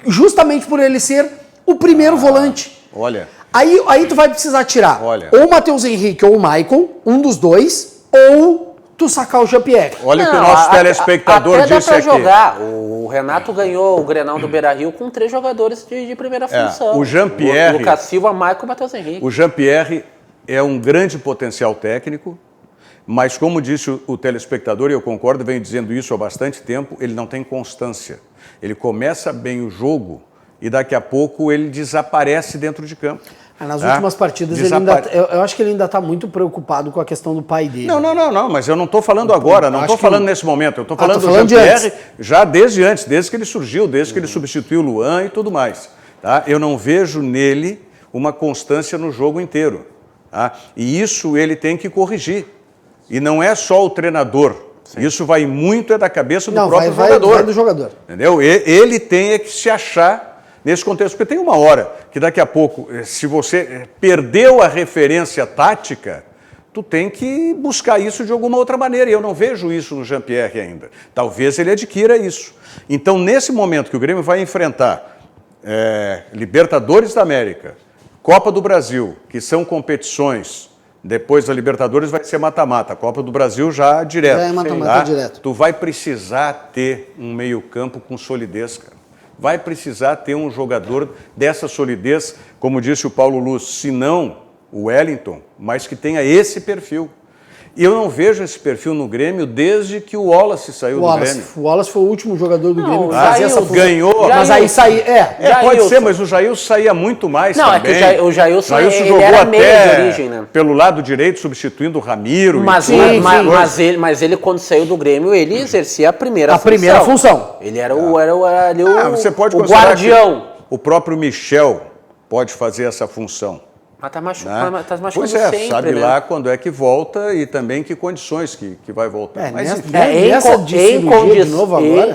[SPEAKER 4] Justamente por ele ser o primeiro volante.
[SPEAKER 3] Olha.
[SPEAKER 4] Aí tu vai precisar tirar ou o Matheus Henrique ou o Maicon, um dos 2, ou tu sacar o Jean-Pierre.
[SPEAKER 3] Olha o que o nosso telespectador disse aqui.
[SPEAKER 6] Jogar. O Renato ganhou o Grenal do Beira-Rio com 3 jogadores de primeira função.
[SPEAKER 3] O Jean-Pierre...
[SPEAKER 6] O Lucas Silva, Maicon e Matheus Henrique.
[SPEAKER 3] O Jean-Pierre é um grande potencial técnico, mas como disse o telespectador, e eu concordo, venho dizendo isso há bastante tempo, ele não tem constância. Ele começa bem o jogo e daqui a pouco ele desaparece dentro de campo.
[SPEAKER 4] Nas últimas partidas, eu acho que ele ainda está muito preocupado com a questão do pai dele.
[SPEAKER 3] Não, mas eu não estou falando agora, não estou falando nesse momento, eu estou falando do Jean-Pierre já desde antes, desde que ele surgiu, desde que ele substituiu o Luan e tudo mais. Tá? Eu não vejo nele uma constância no jogo inteiro. Tá? E isso ele tem que corrigir. E não é só o treinador. Sim. Isso vai muito da cabeça do próprio jogador.
[SPEAKER 4] Vai do jogador.
[SPEAKER 3] Entendeu? Ele tem que se achar nesse contexto, porque tem uma hora que daqui a pouco, se você perdeu a referência tática, tu tem que buscar isso de alguma outra maneira, e eu não vejo isso no Jean-Pierre ainda. Talvez ele adquira isso. Então, nesse momento que o Grêmio vai enfrentar Libertadores da América, Copa do Brasil, que são competições, depois da Libertadores vai ser mata-mata, Copa do Brasil já direto.
[SPEAKER 4] É mata-mata direto.
[SPEAKER 3] Tu vai precisar ter um meio-campo com solidez, cara. Vai precisar ter um jogador dessa solidez, como disse o Paulo Luz, se não o Wellington, mas que tenha esse perfil. E eu não vejo esse perfil no Grêmio desde que o Wallace saiu do Grêmio.
[SPEAKER 4] O Wallace foi o último jogador do Grêmio que fazia essa função.
[SPEAKER 3] Ganhou.
[SPEAKER 4] Mas aí saiu...
[SPEAKER 3] pode ser, mas o Jailson saía muito mais também.
[SPEAKER 6] É que o Jailson
[SPEAKER 3] jogou
[SPEAKER 6] era
[SPEAKER 3] até
[SPEAKER 6] meio de origem, né?
[SPEAKER 3] Pelo lado direito, substituindo o Ramiro.
[SPEAKER 6] Mas ele, quando saiu do Grêmio, ele exercia a primeira função. Ele era
[SPEAKER 3] você pode
[SPEAKER 6] o guardião.
[SPEAKER 3] O próprio Michel pode fazer essa função.
[SPEAKER 6] Mas tá machucando
[SPEAKER 3] Pois
[SPEAKER 6] sempre,
[SPEAKER 3] sabe
[SPEAKER 6] né?
[SPEAKER 3] lá quando é que volta e também que condições que vai voltar. Mas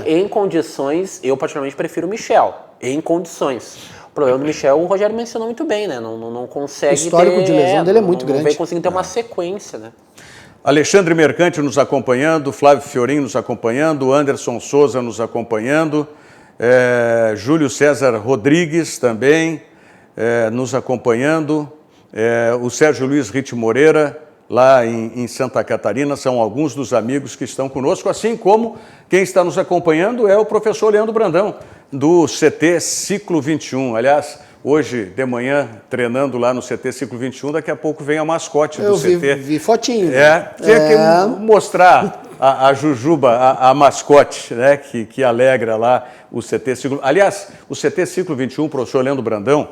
[SPEAKER 6] em condições, eu particularmente prefiro o Michel. Em condições. O problema do Michel, o Rogério mencionou muito bem, né? Não consegue. O
[SPEAKER 4] histórico de lesão dele é muito grande.
[SPEAKER 6] Não vem conseguindo ter uma sequência, né?
[SPEAKER 3] Alexandre Mercante nos acompanhando, Flávio Fiorin nos acompanhando, Anderson Souza nos acompanhando, Júlio César Rodrigues também nos acompanhando, o Sérgio Luiz Ritt Moreira, lá em Santa Catarina, são alguns dos amigos que estão conosco, assim como quem está nos acompanhando é o professor Leandro Brandão, do CT Ciclo 21. Aliás, hoje de manhã, treinando lá no CT Ciclo 21, daqui a pouco vem a mascote do CT.
[SPEAKER 4] Vi fotinho.
[SPEAKER 3] Tinha que mostrar a Jujuba, a mascote, né, que alegra lá o CT Ciclo. Aliás, o CT Ciclo 21, professor Leandro Brandão,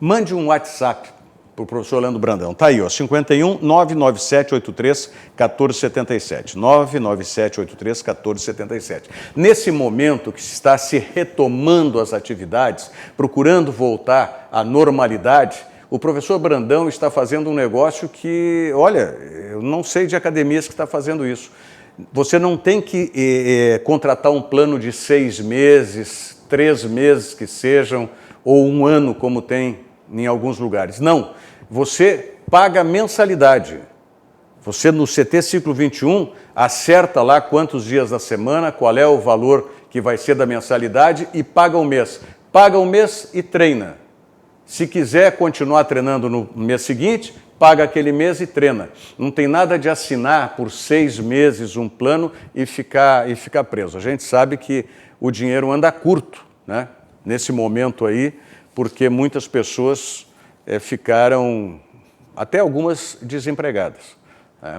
[SPEAKER 3] mande um WhatsApp para o professor Leandro Brandão. Está aí, ó, 51 99783 1477. 99783 1477. Nesse momento que se está se retomando as atividades, procurando voltar à normalidade, o professor Brandão está fazendo um negócio que, olha, eu não sei de academias que está fazendo isso. Você não tem que contratar um plano de 6 meses, 3 meses que sejam, ou 1 ano, como tem em alguns lugares. Não, você paga mensalidade. Você no CT Ciclo 21 acerta lá quantos dias da semana, qual é o valor que vai ser da mensalidade e paga um mês. Paga um mês e treina. Se quiser continuar treinando no mês seguinte, paga aquele mês e treina. Não tem nada de assinar por 6 meses um plano e ficar preso. A gente sabe que o dinheiro anda curto, né, nesse momento aí, porque muitas pessoas ficaram, até algumas desempregadas,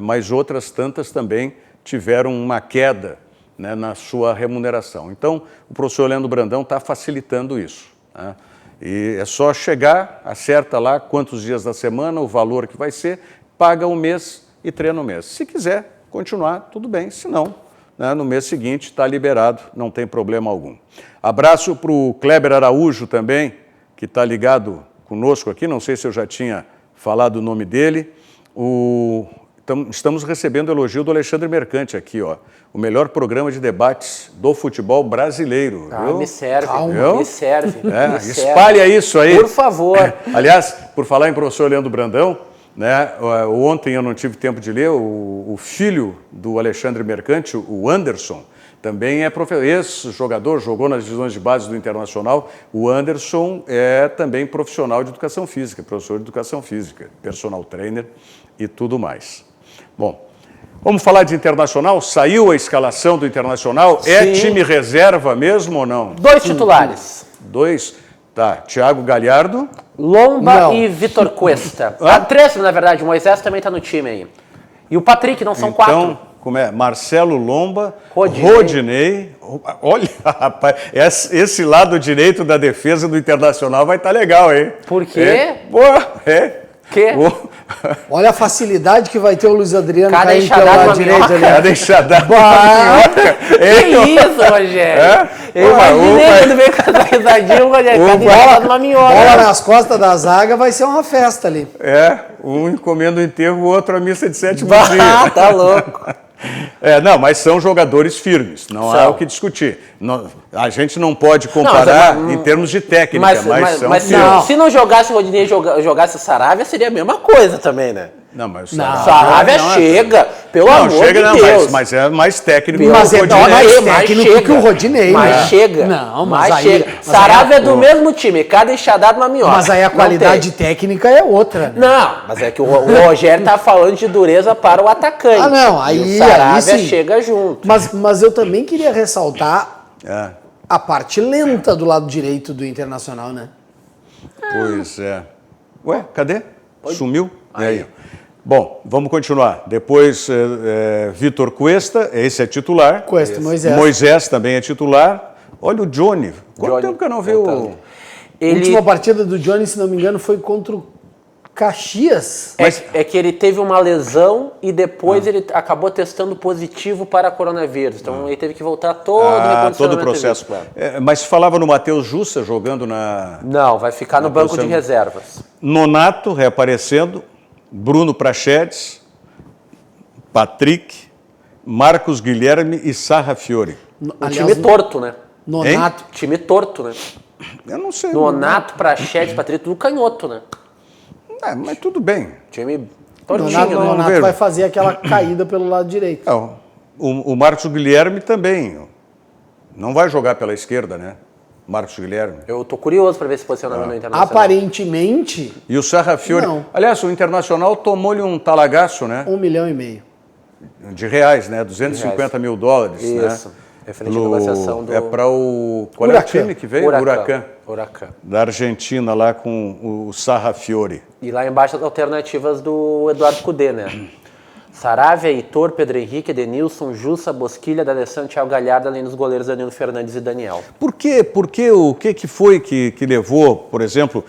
[SPEAKER 3] mas outras tantas também tiveram uma queda, né, na sua remuneração. Então, o professor Leandro Brandão está facilitando isso, né? E é só chegar, acerta lá quantos dias da semana, o valor que vai ser, paga um mês e treina um mês. Se quiser continuar, tudo bem, se não, né, no mês seguinte está liberado, não tem problema algum. Abraço para o Kleber Araújo também, que está ligado conosco aqui, não sei se eu já tinha falado o nome dele. Estamos recebendo elogio do Alexandre Mercante aqui, ó. O melhor programa de debates do futebol brasileiro. Viu?
[SPEAKER 6] Me serve,
[SPEAKER 3] viu?
[SPEAKER 6] Me serve.
[SPEAKER 3] Espalha isso aí.
[SPEAKER 6] Por favor.
[SPEAKER 3] Aliás, por falar em professor Leandro Brandão, né, ontem eu não tive tempo de ler, o filho do Alexandre Mercante, o Anderson, também é ex-jogador, jogou nas divisões de base do Internacional. O Anderson é também profissional de educação física, professor de educação física, personal trainer e tudo mais. Bom, vamos falar de Internacional? Saiu a escalação do Internacional?
[SPEAKER 6] Sim.
[SPEAKER 3] É time reserva mesmo ou não?
[SPEAKER 6] 2 titulares.
[SPEAKER 3] 2? Tá, Thiago Galhardo.
[SPEAKER 6] Lomba
[SPEAKER 4] Não.
[SPEAKER 6] e Vitor Cuesta. 3, na verdade, o Moisés também está no time aí. E o Patrick, não são 4.
[SPEAKER 3] Então, como é? Marcelo Lomba,
[SPEAKER 6] Rodinei.
[SPEAKER 3] Rodinei. Olha, rapaz, esse lado direito da defesa do Internacional vai estar legal, hein?
[SPEAKER 6] Por quê?
[SPEAKER 3] Que?
[SPEAKER 4] Olha a facilidade que vai ter o Luiz Adriano
[SPEAKER 6] Cada
[SPEAKER 4] caindo pelo
[SPEAKER 6] enxadada
[SPEAKER 4] lado
[SPEAKER 6] uma
[SPEAKER 4] direito
[SPEAKER 6] minhoca.
[SPEAKER 4] ali.
[SPEAKER 3] Cada enxadada.
[SPEAKER 6] Que isso, Rogério? Eu imaginei quando veio com essa risadinha, Rogério. Cada enxadada uma minhoca.
[SPEAKER 4] Bola nas costas da zaga vai ser uma festa ali.
[SPEAKER 3] Um encomenda o enterro, o outro a missa de 7º dia.
[SPEAKER 6] Ah, tá louco.
[SPEAKER 3] Não, mas são jogadores firmes, não há o que discutir. A gente não pode comparar em termos de técnica, mas são firmes.
[SPEAKER 6] Se não jogasse o Rodinei e jogasse o Saravia, seria a mesma coisa também, né?
[SPEAKER 3] Não, mas o
[SPEAKER 6] Saravia chega, pelo amor de Deus.
[SPEAKER 3] Mas é mais técnico
[SPEAKER 4] Mas
[SPEAKER 3] que o
[SPEAKER 4] é
[SPEAKER 3] Rodinei.
[SPEAKER 4] mais técnico que o Rodinei.
[SPEAKER 6] Mas
[SPEAKER 4] né?
[SPEAKER 6] chega.
[SPEAKER 4] Não,
[SPEAKER 6] mas chega. Saravia é do mesmo time, cada enxadada uma minhoca.
[SPEAKER 4] Mas aí a qualidade técnica é outra. Né?
[SPEAKER 6] Não, mas é que o Rogério tá falando de dureza para o atacante.
[SPEAKER 4] Ah, não,
[SPEAKER 6] E
[SPEAKER 4] aí
[SPEAKER 6] o Saravia
[SPEAKER 4] sim.
[SPEAKER 6] chega junto.
[SPEAKER 4] Mas eu também queria ressaltar a parte lenta do lado direito do Internacional, né?
[SPEAKER 3] Pois é. Ué, cadê? Sumiu? E aí? Bom, vamos continuar. Depois, Vitor Cuesta, esse é titular.
[SPEAKER 4] Cuesta, Moisés.
[SPEAKER 3] Moisés também é titular. Olha o Johnny. Quanto tempo que eu não vi o...
[SPEAKER 4] A última partida do Johnny, se não me engano, foi contra o Caxias.
[SPEAKER 6] É que ele teve uma lesão e depois ele acabou testando positivo para coronavírus. Então ele teve que voltar todo
[SPEAKER 3] o processo. Mas falava no Matheus Jussa jogando na...
[SPEAKER 6] Não, vai ficar no banco de reservas.
[SPEAKER 3] Nonato reaparecendo, Bruno Prachedes, Patrick, Marcos Guilherme e Sarrafiori.
[SPEAKER 6] Time torto, né?
[SPEAKER 4] Nonato.
[SPEAKER 6] Time torto, né?
[SPEAKER 3] Eu não sei.
[SPEAKER 6] Nonato, Prachedes, Patrick, tudo canhoto, né?
[SPEAKER 3] Mas tudo bem.
[SPEAKER 6] Time tortinho, né?
[SPEAKER 4] Nonato vai fazer aquela caída pelo lado direito.
[SPEAKER 3] O Marcos Guilherme também. Não vai jogar pela esquerda, né? Marcos Guilherme.
[SPEAKER 6] Eu tô curioso para ver esse posicionamento no Internacional.
[SPEAKER 4] Aparentemente...
[SPEAKER 3] E o Sarrafiori...
[SPEAKER 4] Não.
[SPEAKER 3] Aliás, o Internacional tomou-lhe um talagaço, né?
[SPEAKER 4] R$1,5 milhão.
[SPEAKER 3] De reais, né? 250 mil dólares.
[SPEAKER 6] Isso.
[SPEAKER 3] Né?
[SPEAKER 6] Referente à negociação do...
[SPEAKER 3] É para o... Qual é o time que veio?
[SPEAKER 6] Huracan.
[SPEAKER 3] Da Argentina, lá com o Sarrafiori.
[SPEAKER 6] E lá embaixo as alternativas do Eduardo Cudê, né? Saravia, Heitor, Pedro Henrique, Edenilson, Jussa, Bosquilha, D'Alessandro, Thiago Galhardo, além dos goleiros Danilo Fernandes e Daniel.
[SPEAKER 3] Por quê? Porque o que foi que levou, por exemplo,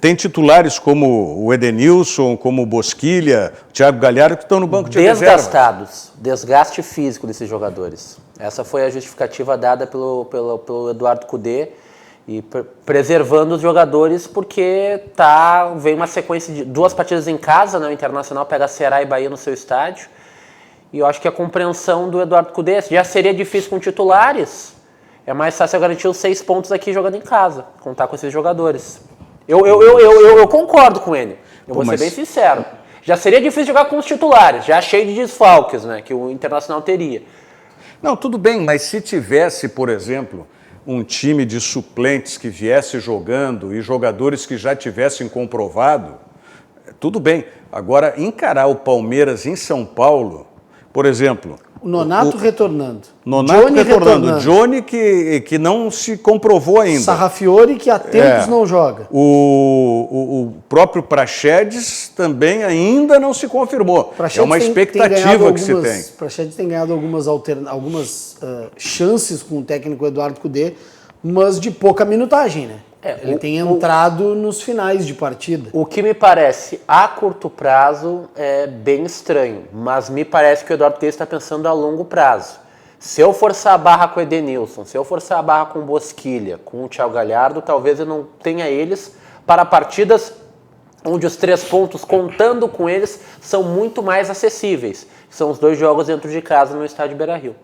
[SPEAKER 3] tem titulares como o Edenilson, como o Bosquilha, o Thiago Galhardo, que estão no banco de reserva.
[SPEAKER 6] Desgastados, desgaste físico desses jogadores. Essa foi a justificativa dada pelo Eduardo Cudê, e preservando os jogadores porque vem uma sequência de 2 partidas em casa, né? O Internacional pega Ceará e Bahia no seu estádio, e eu acho que a compreensão do Eduardo Cudê já seria difícil com titulares, é mais fácil garantir os 6 pontos aqui jogando em casa, contar com esses jogadores. Eu concordo com ele, vou ser bem sincero. Já seria difícil jogar com os titulares, já cheio de desfalques, né? Que o Internacional teria.
[SPEAKER 3] Não, tudo bem, mas se tivesse, por exemplo, um time de suplentes que viesse jogando e jogadores que já tivessem comprovado, tudo bem. Agora, encarar o Palmeiras em São Paulo, por exemplo...
[SPEAKER 4] O Nonato retornando.
[SPEAKER 3] Nonato Johnny retornando. Johnny que não se comprovou ainda.
[SPEAKER 4] Sarrafiori, que há tempos não joga.
[SPEAKER 3] O próprio Praxedes também ainda não se confirmou. É uma expectativa que se tem.
[SPEAKER 4] Praxedes tem ganhado algumas chances com o técnico Eduardo Cudê, mas de pouca minutagem, né? Ele tem entrado nos finais de partida.
[SPEAKER 6] O que me parece, a curto prazo, é bem estranho, mas me parece que o Eduardo Cudê está pensando a longo prazo. Se eu forçar a barra com o Edenilson, se eu forçar a barra com o Bosquilha, com o Thiago Galhardo, talvez eu não tenha eles para partidas onde os 3 pontos, contando com eles, são muito mais acessíveis. São os 2 jogos dentro de casa no estádio Beira-Rio.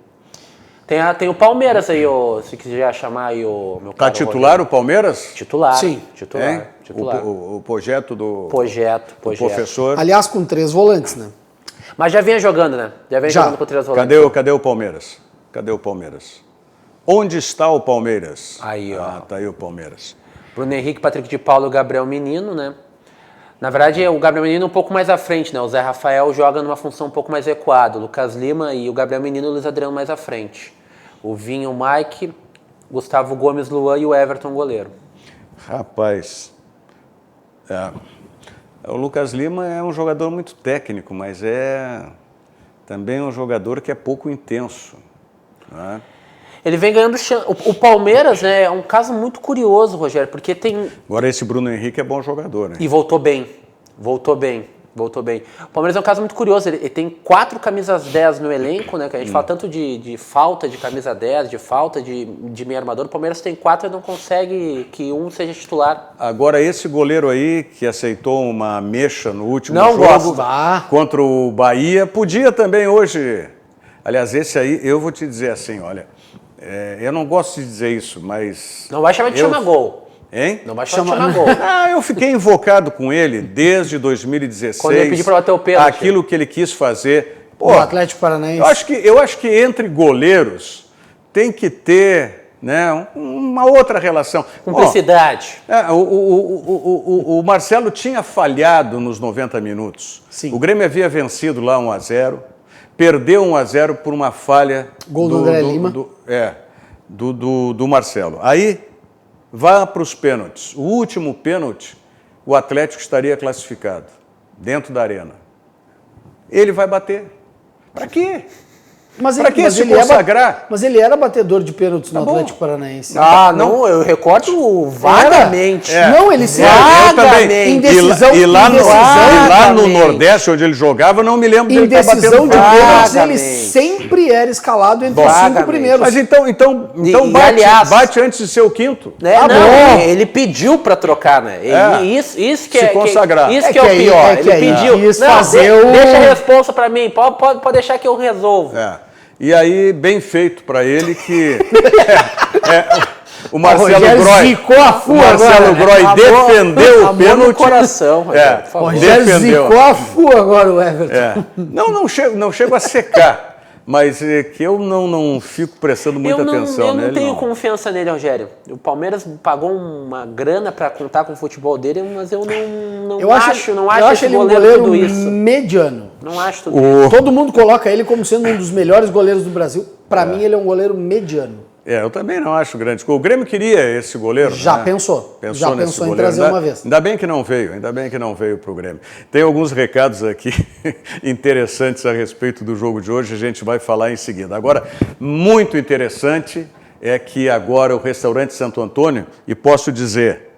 [SPEAKER 6] Tem o Palmeiras aí, se quiser chamar aí o meu cara.
[SPEAKER 3] Tá titular Rogério. O Palmeiras?
[SPEAKER 6] Titular.
[SPEAKER 4] Sim.
[SPEAKER 6] Titular.
[SPEAKER 3] O projeto do
[SPEAKER 6] professor.
[SPEAKER 4] Aliás, com 3 volantes, né?
[SPEAKER 6] Mas já vinha jogando, né? Jogando com 3 volantes.
[SPEAKER 3] Cadê o Palmeiras? Cadê o Palmeiras? Onde está o Palmeiras?
[SPEAKER 6] Aí, ó.
[SPEAKER 3] Tá aí o Palmeiras.
[SPEAKER 6] Bruno Henrique, Patrick de Paulo e Gabriel Menino, né? Na verdade, o Gabriel Menino um pouco mais à frente, né? O Zé Rafael joga numa função um pouco mais recuada. O Lucas Lima e o Gabriel Menino e o Luiz Adriano mais à frente. O Vinho, o Mike, Gustavo Gomes, Luan e o Everton, goleiro.
[SPEAKER 3] Rapaz, o Lucas Lima é um jogador muito técnico, mas é também um jogador que é pouco intenso, né?
[SPEAKER 6] Ele vem ganhando chance. O Palmeiras, né, é um caso muito curioso, Rogério, porque tem...
[SPEAKER 3] Agora esse Bruno Henrique é bom jogador, né?
[SPEAKER 6] E voltou bem. O Palmeiras é um caso muito curioso, ele tem 4 camisas 10 no elenco, né, que a gente fala tanto de falta de camisa 10, de falta de meio armador. O Palmeiras tem 4 e não consegue que um seja titular.
[SPEAKER 3] Agora esse goleiro aí, que aceitou uma mexa no último
[SPEAKER 4] jogo
[SPEAKER 3] contra o Bahia, podia também hoje... Aliás, esse aí, eu vou te dizer assim, olha... eu não gosto de dizer isso, mas...
[SPEAKER 6] Não vai chamar de chama-gol.
[SPEAKER 3] Hein?
[SPEAKER 6] Não vai chamar gol.
[SPEAKER 3] Eu fiquei invocado com ele desde 2016.
[SPEAKER 6] Quando ele pediu para bater o pênalti.
[SPEAKER 3] Aquilo que ele quis fazer.
[SPEAKER 4] O Atlético Paranaense.
[SPEAKER 3] Eu acho que entre goleiros tem que ter, né, uma outra relação.
[SPEAKER 6] Cumplicidade.
[SPEAKER 3] O Marcelo tinha falhado nos 90 minutos.
[SPEAKER 4] Sim.
[SPEAKER 3] O Grêmio havia vencido lá 1-0. Perdeu 1-0 por uma falha
[SPEAKER 4] Gol do André Lima.
[SPEAKER 3] Do Marcelo. Aí vá para os pênaltis. O último pênalti, o Atlético estaria classificado dentro da arena. Ele vai bater. Para quê? Para que se consagrar?
[SPEAKER 4] Mas ele era batedor de pênaltis no Atlético Paranaense.
[SPEAKER 6] Não, eu recordo vagamente.
[SPEAKER 4] Não, ele se
[SPEAKER 3] também.
[SPEAKER 4] Indecisão.
[SPEAKER 3] E lá no Nordeste, onde ele jogava, não me lembro dele estar batendo.
[SPEAKER 4] Indecisão de pênaltis, ele sempre era escalado entre os 5 primeiros.
[SPEAKER 3] Mas então bate antes de ser o 5º.
[SPEAKER 6] Ele pediu para trocar, né? Isso que
[SPEAKER 3] se consagrar.
[SPEAKER 6] Isso que é o pior. Ele pediu. Deixa a responsa para mim, pode deixar que eu resolvo.
[SPEAKER 3] E aí, bem feito para ele que o Marcelo Groy defendeu o pênalti.
[SPEAKER 6] Coração,
[SPEAKER 4] Rogério zicou a FU agora o Everton.
[SPEAKER 3] Não chego a secar. Mas que eu não fico prestando muita atenção
[SPEAKER 6] eu
[SPEAKER 3] nele.
[SPEAKER 6] Eu não tenho confiança nele, Rogério. O Palmeiras pagou uma grana para contar com o futebol dele, mas eu não acho
[SPEAKER 4] ele um goleiro mediano.
[SPEAKER 6] Não acho tudo isso.
[SPEAKER 4] Todo mundo coloca ele como sendo um dos melhores goleiros do Brasil. Para mim, ele é um goleiro mediano.
[SPEAKER 3] Eu também não acho grande coisa. O Grêmio queria esse goleiro.
[SPEAKER 4] Já
[SPEAKER 3] né?
[SPEAKER 4] pensou. Já pensou em
[SPEAKER 3] goleiro.
[SPEAKER 4] trazer uma vez.
[SPEAKER 3] Ainda bem que não veio para o Grêmio. Tem alguns recados aqui interessantes a respeito do jogo de hoje, a gente vai falar em seguida. Agora, muito interessante é que agora o restaurante Santo Antônio, e posso dizer,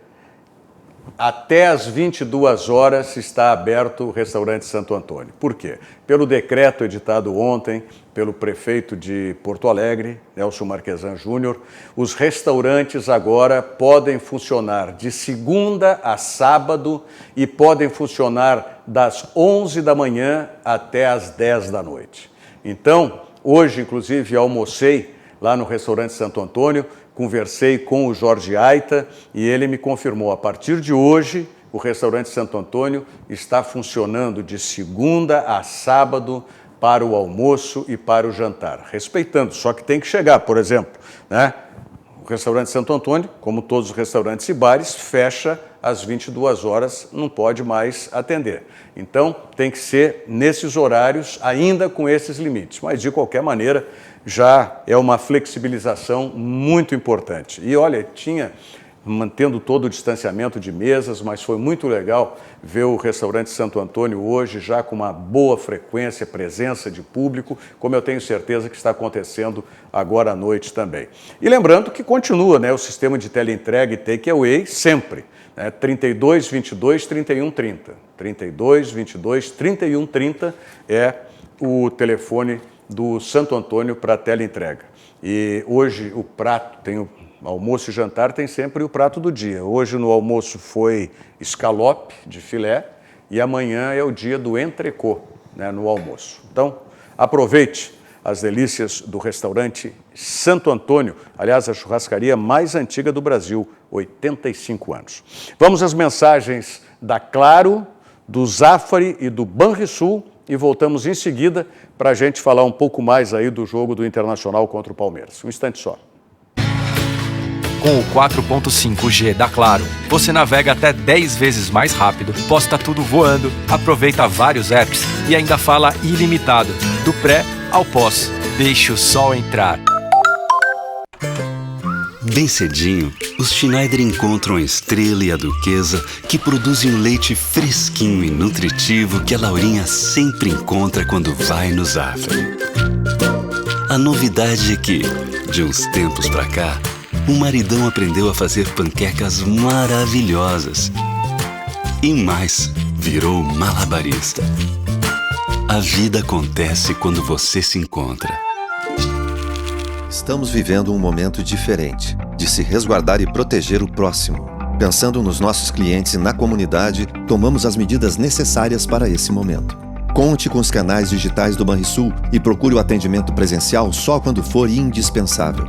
[SPEAKER 3] até às 22 horas está aberto o restaurante Santo Antônio. Por quê? Pelo decreto editado ontem pelo prefeito de Porto Alegre, Nelson Marquesan Júnior, os restaurantes agora podem funcionar de segunda a sábado e podem funcionar das 11 da manhã até às 10 da noite. Então, hoje, inclusive, almocei lá no restaurante Santo Antônio, conversei com o Jorge Aita e ele me confirmou, a partir de hoje, o restaurante Santo Antônio está funcionando de segunda a sábado para o almoço e para o jantar, respeitando, só que tem que chegar, por exemplo, né? O restaurante Santo Antônio, como todos os restaurantes e bares, fecha às 22 horas, não pode mais atender. Então, tem que ser nesses horários, ainda com esses limites, mas de qualquer maneira, já é uma flexibilização muito importante. E olha, mantendo todo o distanciamento de mesas, mas foi muito legal ver o restaurante Santo Antônio hoje já com uma boa frequência, presença de público, como eu tenho certeza que está acontecendo agora à noite também. E lembrando que continua, né, o sistema de teleentrega e takeaway sempre, né, 32 22 31 30. 32 22 31 30 é o telefone do Santo Antônio para teleentrega. E hoje o prato tem o almoço e jantar, tem sempre o prato do dia. Hoje no almoço foi escalope de filé e amanhã é o dia do entrecô, né, no almoço. Então, aproveite as delícias do restaurante Santo Antônio, aliás, a churrascaria mais antiga do Brasil, 85 anos. Vamos às mensagens da Claro, do Zafari e do Banrisul e voltamos em seguida para a gente falar um pouco mais aí do jogo do Internacional contra o Palmeiras. Um instante só.
[SPEAKER 2] Com o 4.5G da Claro, você navega até 10 vezes mais rápido, posta tudo voando, aproveita vários apps e ainda fala ilimitado, do pré ao pós. Deixa o sol entrar.
[SPEAKER 7] Bem cedinho, os Schneider encontram a Estrela e a Duquesa, que produzem um leite fresquinho e nutritivo que a Laurinha sempre encontra quando vai no Zafari. A novidade é que, de uns tempos pra cá, o maridão aprendeu a fazer panquecas maravilhosas. E mais, virou malabarista. A vida acontece quando você se encontra.
[SPEAKER 8] Estamos vivendo um momento diferente, de se resguardar e proteger o próximo. Pensando nos nossos clientes e na comunidade, tomamos as medidas necessárias para esse momento. Conte com os canais digitais do Banrisul e procure o atendimento presencial só quando for indispensável.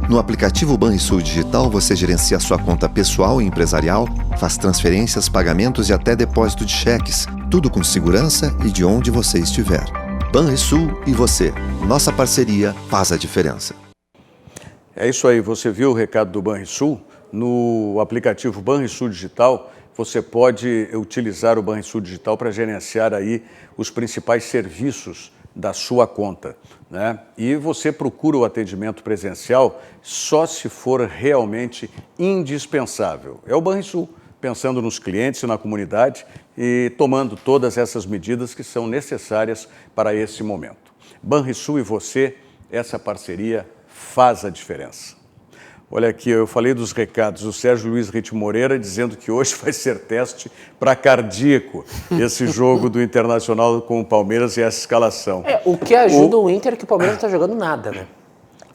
[SPEAKER 8] No aplicativo Banrisul Digital, você gerencia sua conta pessoal e empresarial, faz transferências, pagamentos e até depósito de cheques, tudo com segurança e de onde você estiver. Banrisul e você. Nossa parceria faz a diferença.
[SPEAKER 3] É isso aí, você viu o recado do Banrisul? No aplicativo Banrisul Digital, você pode utilizar o Banrisul Digital para gerenciar aí os principais serviços da sua conta, né? E você procura o atendimento presencial só se for realmente indispensável. É o Banrisul, pensando nos clientes e na comunidade e tomando todas essas medidas que são necessárias para esse momento. Banrisul e você, essa parceria faz a diferença. Olha aqui, eu falei dos recados, o Sérgio Luiz Rite Moreira dizendo que hoje vai ser teste para cardíaco, esse jogo do Internacional com o Palmeiras e essa escalação.
[SPEAKER 6] O que ajuda o Inter é que o Palmeiras não está jogando nada, né?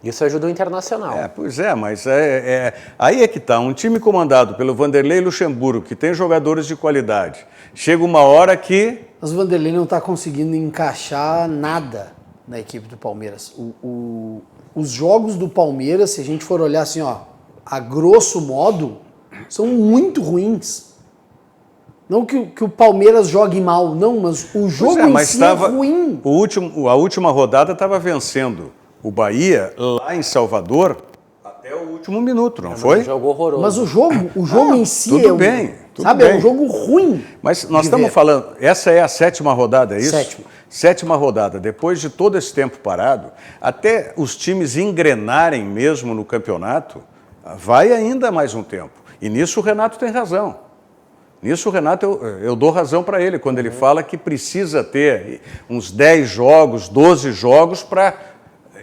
[SPEAKER 6] Isso ajuda o Internacional.
[SPEAKER 3] Pois é, mas aí é que está, um time comandado pelo Vanderlei Luxemburgo, que tem jogadores de qualidade, chega uma hora que...
[SPEAKER 4] Mas o Vanderlei não está conseguindo encaixar nada na equipe do Palmeiras. Os jogos do Palmeiras, se a gente for olhar assim, ó, a grosso modo, são muito ruins. Não que o Palmeiras jogue mal, não, mas o jogo em si é ruim.
[SPEAKER 3] A última rodada estava vencendo o Bahia lá em Salvador até o último último minuto, não foi?
[SPEAKER 6] Um jogo horroroso.
[SPEAKER 4] Mas o jogo em si
[SPEAKER 3] tudo bem,
[SPEAKER 4] é um jogo ruim.
[SPEAKER 3] Mas nós estamos falando, essa é a 7ª rodada, é isso?
[SPEAKER 4] 7ª.
[SPEAKER 3] 7ª rodada. Depois de todo esse tempo parado, até os times engrenarem mesmo no campeonato, vai ainda mais um tempo. E nisso o Renato tem razão. Nisso o Renato, eu dou razão para ele, quando ele fala que precisa ter uns 10 jogos, 12 jogos para...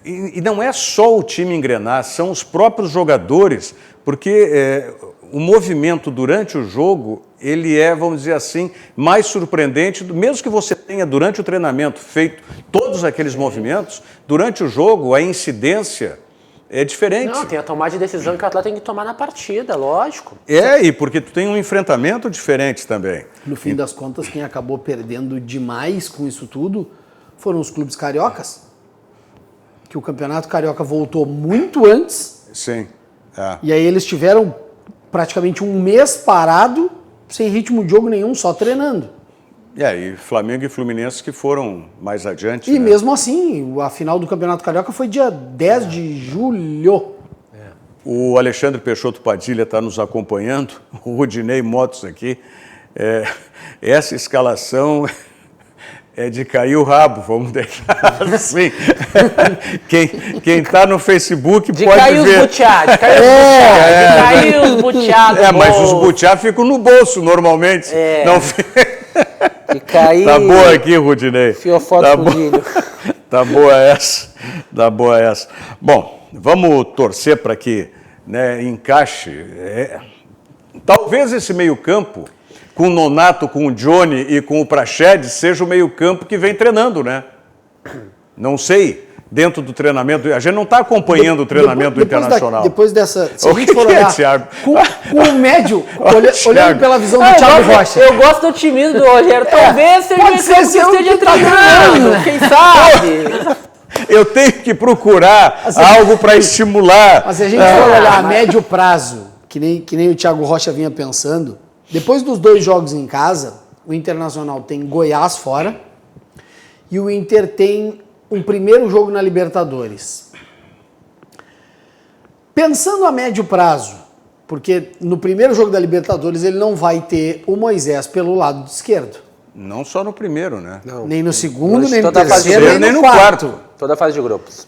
[SPEAKER 3] E não é só o time engrenar, são os próprios jogadores, porque o movimento durante o jogo, ele é, vamos dizer assim, mais surpreendente, mesmo que você tenha durante o treinamento feito todos aqueles movimentos, durante o jogo a incidência é diferente.
[SPEAKER 6] Não, tem a tomada de decisão que o atleta tem que tomar na partida, lógico.
[SPEAKER 3] E porque tu tem um enfrentamento diferente também.
[SPEAKER 4] No fim das contas, quem acabou perdendo demais com isso tudo foram os clubes cariocas, que o Campeonato Carioca voltou muito antes.
[SPEAKER 3] Sim.
[SPEAKER 4] E aí eles tiveram praticamente um mês parado, sem ritmo de jogo nenhum, só treinando.
[SPEAKER 3] E Flamengo e Fluminense que foram mais adiante.
[SPEAKER 4] E mesmo assim, a final do Campeonato Carioca foi dia 10 de julho.
[SPEAKER 3] O Alexandre Peixoto Padilha está nos acompanhando, o Rudinei Motos aqui. Essa escalação é de cair o rabo, vamos deixar assim. Quem está no Facebook
[SPEAKER 6] de
[SPEAKER 3] pode
[SPEAKER 6] cair
[SPEAKER 3] ver.
[SPEAKER 6] Os butiá, de cair os butiá do
[SPEAKER 3] mas
[SPEAKER 6] bolso.
[SPEAKER 3] os butiá ficam no bolso normalmente. Não fica...
[SPEAKER 6] De cair...
[SPEAKER 3] Tá boa aqui, Rudinei.
[SPEAKER 6] Fiofoto
[SPEAKER 3] tá
[SPEAKER 6] fugilho.
[SPEAKER 3] Tá boa essa. Tá boa essa. Bom, vamos torcer para que encaixe. Talvez esse meio-campo, com o Nonato, com o Johnny e com o Praxedes, seja o meio-campo que vem treinando, né? Não sei. Dentro do treinamento, a gente não está acompanhando o treinamento internacional.
[SPEAKER 4] Depois dessa, se a gente for olhar com o médio, olhando pela visão do Thiago Rocha.
[SPEAKER 6] Eu gosto do otimismo do Rogério, talvez seja
[SPEAKER 4] pode ser que
[SPEAKER 6] esteja treinando, quem sabe?
[SPEAKER 3] Eu tenho que procurar algo para estimular.
[SPEAKER 4] Mas se a gente for olhar a médio prazo, que nem o Thiago Rocha vinha pensando, depois dos 2 jogos em casa, o Internacional tem Goiás fora e o Inter tem um primeiro jogo na Libertadores. Pensando a médio prazo, porque no primeiro jogo da Libertadores ele não vai ter o Moisés pelo lado esquerdo.
[SPEAKER 3] Não só no primeiro, né?
[SPEAKER 6] Não.
[SPEAKER 4] Nem no segundo, nem no
[SPEAKER 6] Toda
[SPEAKER 4] terceiro, nem no quarto.
[SPEAKER 6] Toda a fase de grupos.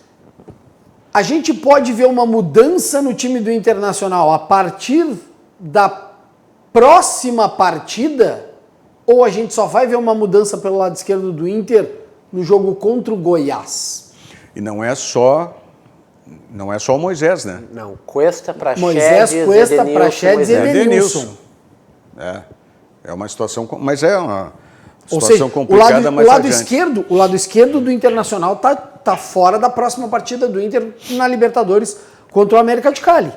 [SPEAKER 4] A gente pode ver uma mudança no time do Internacional a partir da próxima partida, ou a gente só vai ver uma mudança pelo lado esquerdo do Inter no jogo contra o Goiás?
[SPEAKER 3] E não é só o Moisés, né?
[SPEAKER 6] Não, Cuesta, Praxedes,
[SPEAKER 4] Moisés, Cuesta, Praxedes e Edenilson.
[SPEAKER 3] É uma situação, mas é uma
[SPEAKER 4] Ou
[SPEAKER 3] situação
[SPEAKER 4] seja,
[SPEAKER 3] complicada,
[SPEAKER 4] o lado esquerdo do Internacional tá fora da próxima partida do Inter na Libertadores contra o América de Cali.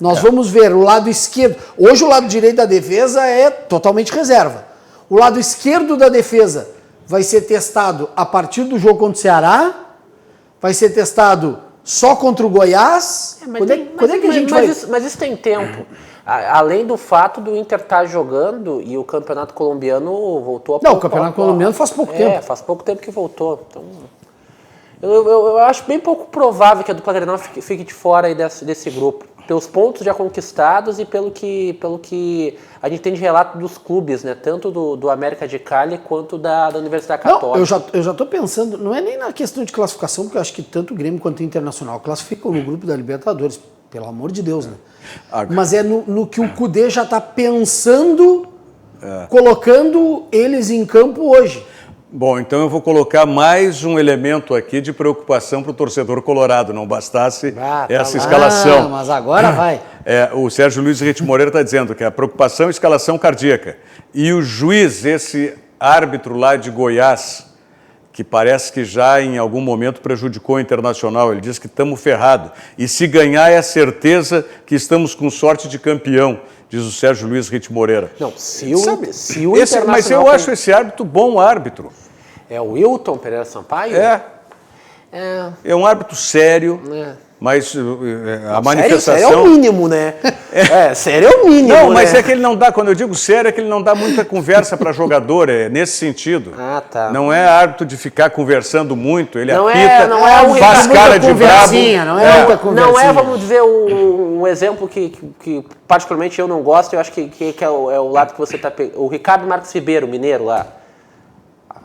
[SPEAKER 4] Nós vamos ver o lado esquerdo. Hoje o lado direito da defesa é totalmente reserva. O lado esquerdo da defesa vai ser testado a partir do jogo contra o Ceará, vai ser testado só contra o Goiás.
[SPEAKER 6] Mas isso tem tempo. Além do fato do Inter estar jogando e o Campeonato Colombiano voltou a pouco.
[SPEAKER 4] Não, o Campeonato Colombiano faz pouco tempo.
[SPEAKER 6] Faz pouco tempo que voltou. Então, eu acho bem pouco provável que a dupla Grenal fique de fora aí desse grupo. Pelos pontos já conquistados e pelo que a gente tem de relato dos clubes, né? Tanto do América de Cali quanto da Universidade Católica.
[SPEAKER 4] Não, eu já estou pensando, não é nem na questão de classificação, porque eu acho que tanto o Grêmio quanto o Internacional classificam no grupo da Libertadores, pelo amor de Deus, né? Mas é no que o Cudê já está pensando, colocando eles em campo hoje.
[SPEAKER 3] Bom, então eu vou colocar mais um elemento aqui de preocupação para o torcedor colorado, não bastasse essa escalação.
[SPEAKER 4] Mas agora vai.
[SPEAKER 3] O Sérgio Luiz Rite Moreira está dizendo que a preocupação é a escalação cardíaca. E o juiz, esse árbitro lá de Goiás, que parece que já em algum momento prejudicou o Internacional, ele diz que estamos ferrados. E se ganhar é a certeza que estamos com sorte de campeão, diz o Sérgio Luiz Rite Moreira.
[SPEAKER 6] Não, se o Internacional...
[SPEAKER 3] Mas eu acho esse árbitro bom árbitro.
[SPEAKER 6] É o Wilton Pereira Sampaio?
[SPEAKER 3] É um árbitro sério, Mas a manifestação...
[SPEAKER 6] Sério é o mínimo, né? Sério é o mínimo,
[SPEAKER 3] Não,
[SPEAKER 6] né?
[SPEAKER 3] mas é que ele não dá, quando eu digo sério, é que ele não dá muita conversa para jogador, é nesse sentido.
[SPEAKER 6] Ah, tá.
[SPEAKER 3] Não é hábito de ficar conversando muito, ele
[SPEAKER 6] Não
[SPEAKER 3] apita,
[SPEAKER 6] não é um
[SPEAKER 3] faz cara de brabo.
[SPEAKER 4] Não é muita conversinha.
[SPEAKER 6] Não é, vamos dizer, um exemplo que particularmente eu não gosto, eu acho que é o lado que você tá pegando. O Ricardo Marques Ribeiro, mineiro lá.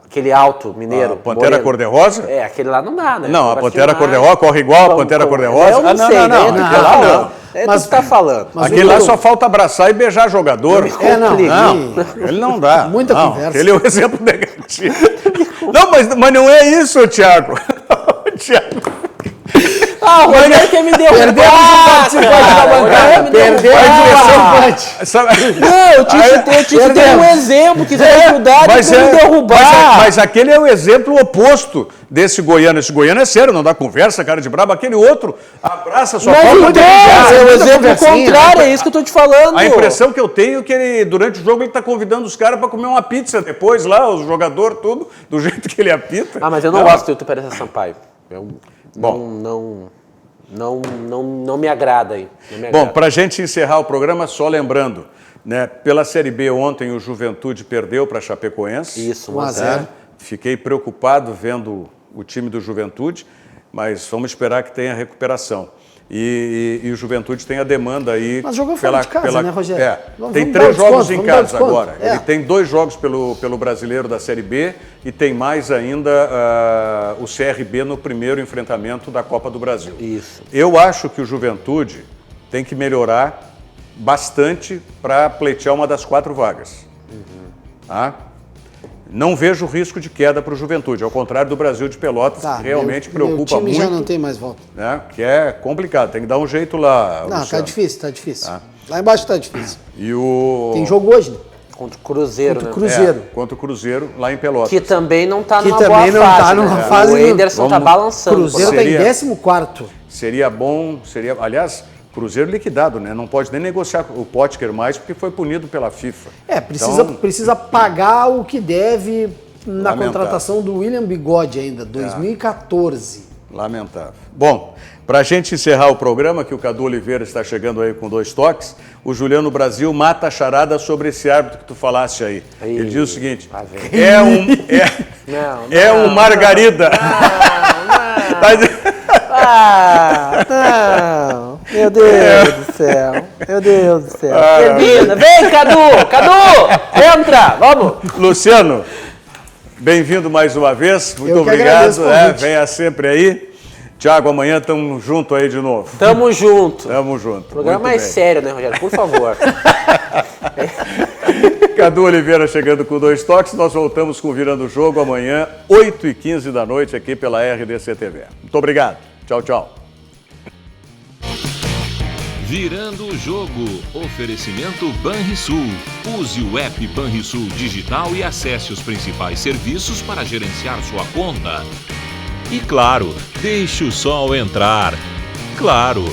[SPEAKER 6] Aquele alto mineiro.
[SPEAKER 3] Pantera cor-de-rosa?
[SPEAKER 6] Aquele lá não dá, né?
[SPEAKER 3] Não, a Pantera cor-de-rosa corre igual a Pantera cor-de-rosa?
[SPEAKER 6] Eu não sei,
[SPEAKER 3] não.
[SPEAKER 6] Aquele lá não. Mas tu tá falando.
[SPEAKER 3] Aquele lá só falta abraçar e beijar jogador.
[SPEAKER 4] Não.
[SPEAKER 3] Ele não dá.
[SPEAKER 4] Muita conversa.
[SPEAKER 3] Ele é o exemplo negativo. Não, mas não é isso, Thiago. Thiago.
[SPEAKER 6] O Rogério quer me derrubar.
[SPEAKER 4] Perdemos o participante da bancada.
[SPEAKER 6] Eu te dei um exemplo, quiser ajudar, tem que me derrubar.
[SPEAKER 3] Mas aquele é o exemplo oposto desse goiano. Esse goiano é sério, não dá conversa, cara de brabo. Aquele outro abraça sua falta.
[SPEAKER 6] É o exemplo contrário, é isso que eu tô te falando.
[SPEAKER 3] A impressão que eu tenho é que ele, durante o jogo, ele tá convidando os caras para comer uma pizza depois lá, os jogadores, tudo, do jeito que ele apita.
[SPEAKER 6] Mas eu não gosto do Hilton Pereira Sampaio. Não me agrada aí.
[SPEAKER 3] Bom, para a gente encerrar o programa, só lembrando, né, pela Série B ontem o Juventude perdeu para a Chapecoense.
[SPEAKER 6] Isso, 1-0.
[SPEAKER 3] Fiquei preocupado vendo o time do Juventude, mas vamos esperar que tenha recuperação. E o Juventude tem a demanda aí...
[SPEAKER 4] Mas jogou fora de casa, né, Rogério?
[SPEAKER 3] Tem 3 jogos em casa agora. Ele tem 2 jogos pelo Brasileiro da Série B e tem mais ainda o CRB no primeiro enfrentamento da Copa do Brasil.
[SPEAKER 6] Isso.
[SPEAKER 3] Eu acho que o Juventude tem que melhorar bastante para pleitear uma das 4 vagas. Tá? Não vejo risco de queda para o Juventude, ao contrário do Brasil de Pelotas, que realmente preocupa muito.
[SPEAKER 4] O time já não tem mais volta.
[SPEAKER 3] Né? Que é complicado, tem que dar um jeito lá.
[SPEAKER 4] Não,
[SPEAKER 3] Luciano.
[SPEAKER 4] tá difícil. Tá? Lá embaixo tá difícil.
[SPEAKER 3] Tem
[SPEAKER 4] jogo hoje, né?
[SPEAKER 6] Contra o Cruzeiro,
[SPEAKER 3] contra o Cruzeiro, lá em Pelotas.
[SPEAKER 6] Que também não está numa boa fase. O Enderson está balançando.
[SPEAKER 4] O Cruzeiro está em 14º.
[SPEAKER 3] Seria bom, aliás, Cruzeiro liquidado, né? Não pode nem negociar o Potker mais, porque foi punido pela FIFA.
[SPEAKER 4] Precisa pagar o que deve na contratação do William Bigode ainda, 2014.
[SPEAKER 3] Lamentável. Bom, para a gente encerrar o programa, que o Cadu Oliveira está chegando aí com 2 toques, o Juliano Brasil mata a charada sobre esse árbitro que tu falaste aí. Ele diz o seguinte, é um Margarida.
[SPEAKER 6] Não. Meu Deus do céu. Termina. Vem, Cadu! Entra, vamos!
[SPEAKER 3] Luciano, bem-vindo mais uma vez. Muito obrigado. Venha sempre aí. Thiago, amanhã estamos juntos aí de novo.
[SPEAKER 6] Tamo junto.
[SPEAKER 3] Programa
[SPEAKER 6] mais sério, né, Rogério? Por favor.
[SPEAKER 3] Cadu Oliveira chegando com 2 toques. Nós voltamos com Virando o Jogo amanhã, 8h15 da noite, aqui pela RDC TV. Muito obrigado. Tchau, tchau.
[SPEAKER 1] Virando o Jogo. Oferecimento Banrisul. Use o app Banrisul Digital e acesse os principais serviços para gerenciar sua conta. E claro, deixe o sol entrar. Claro,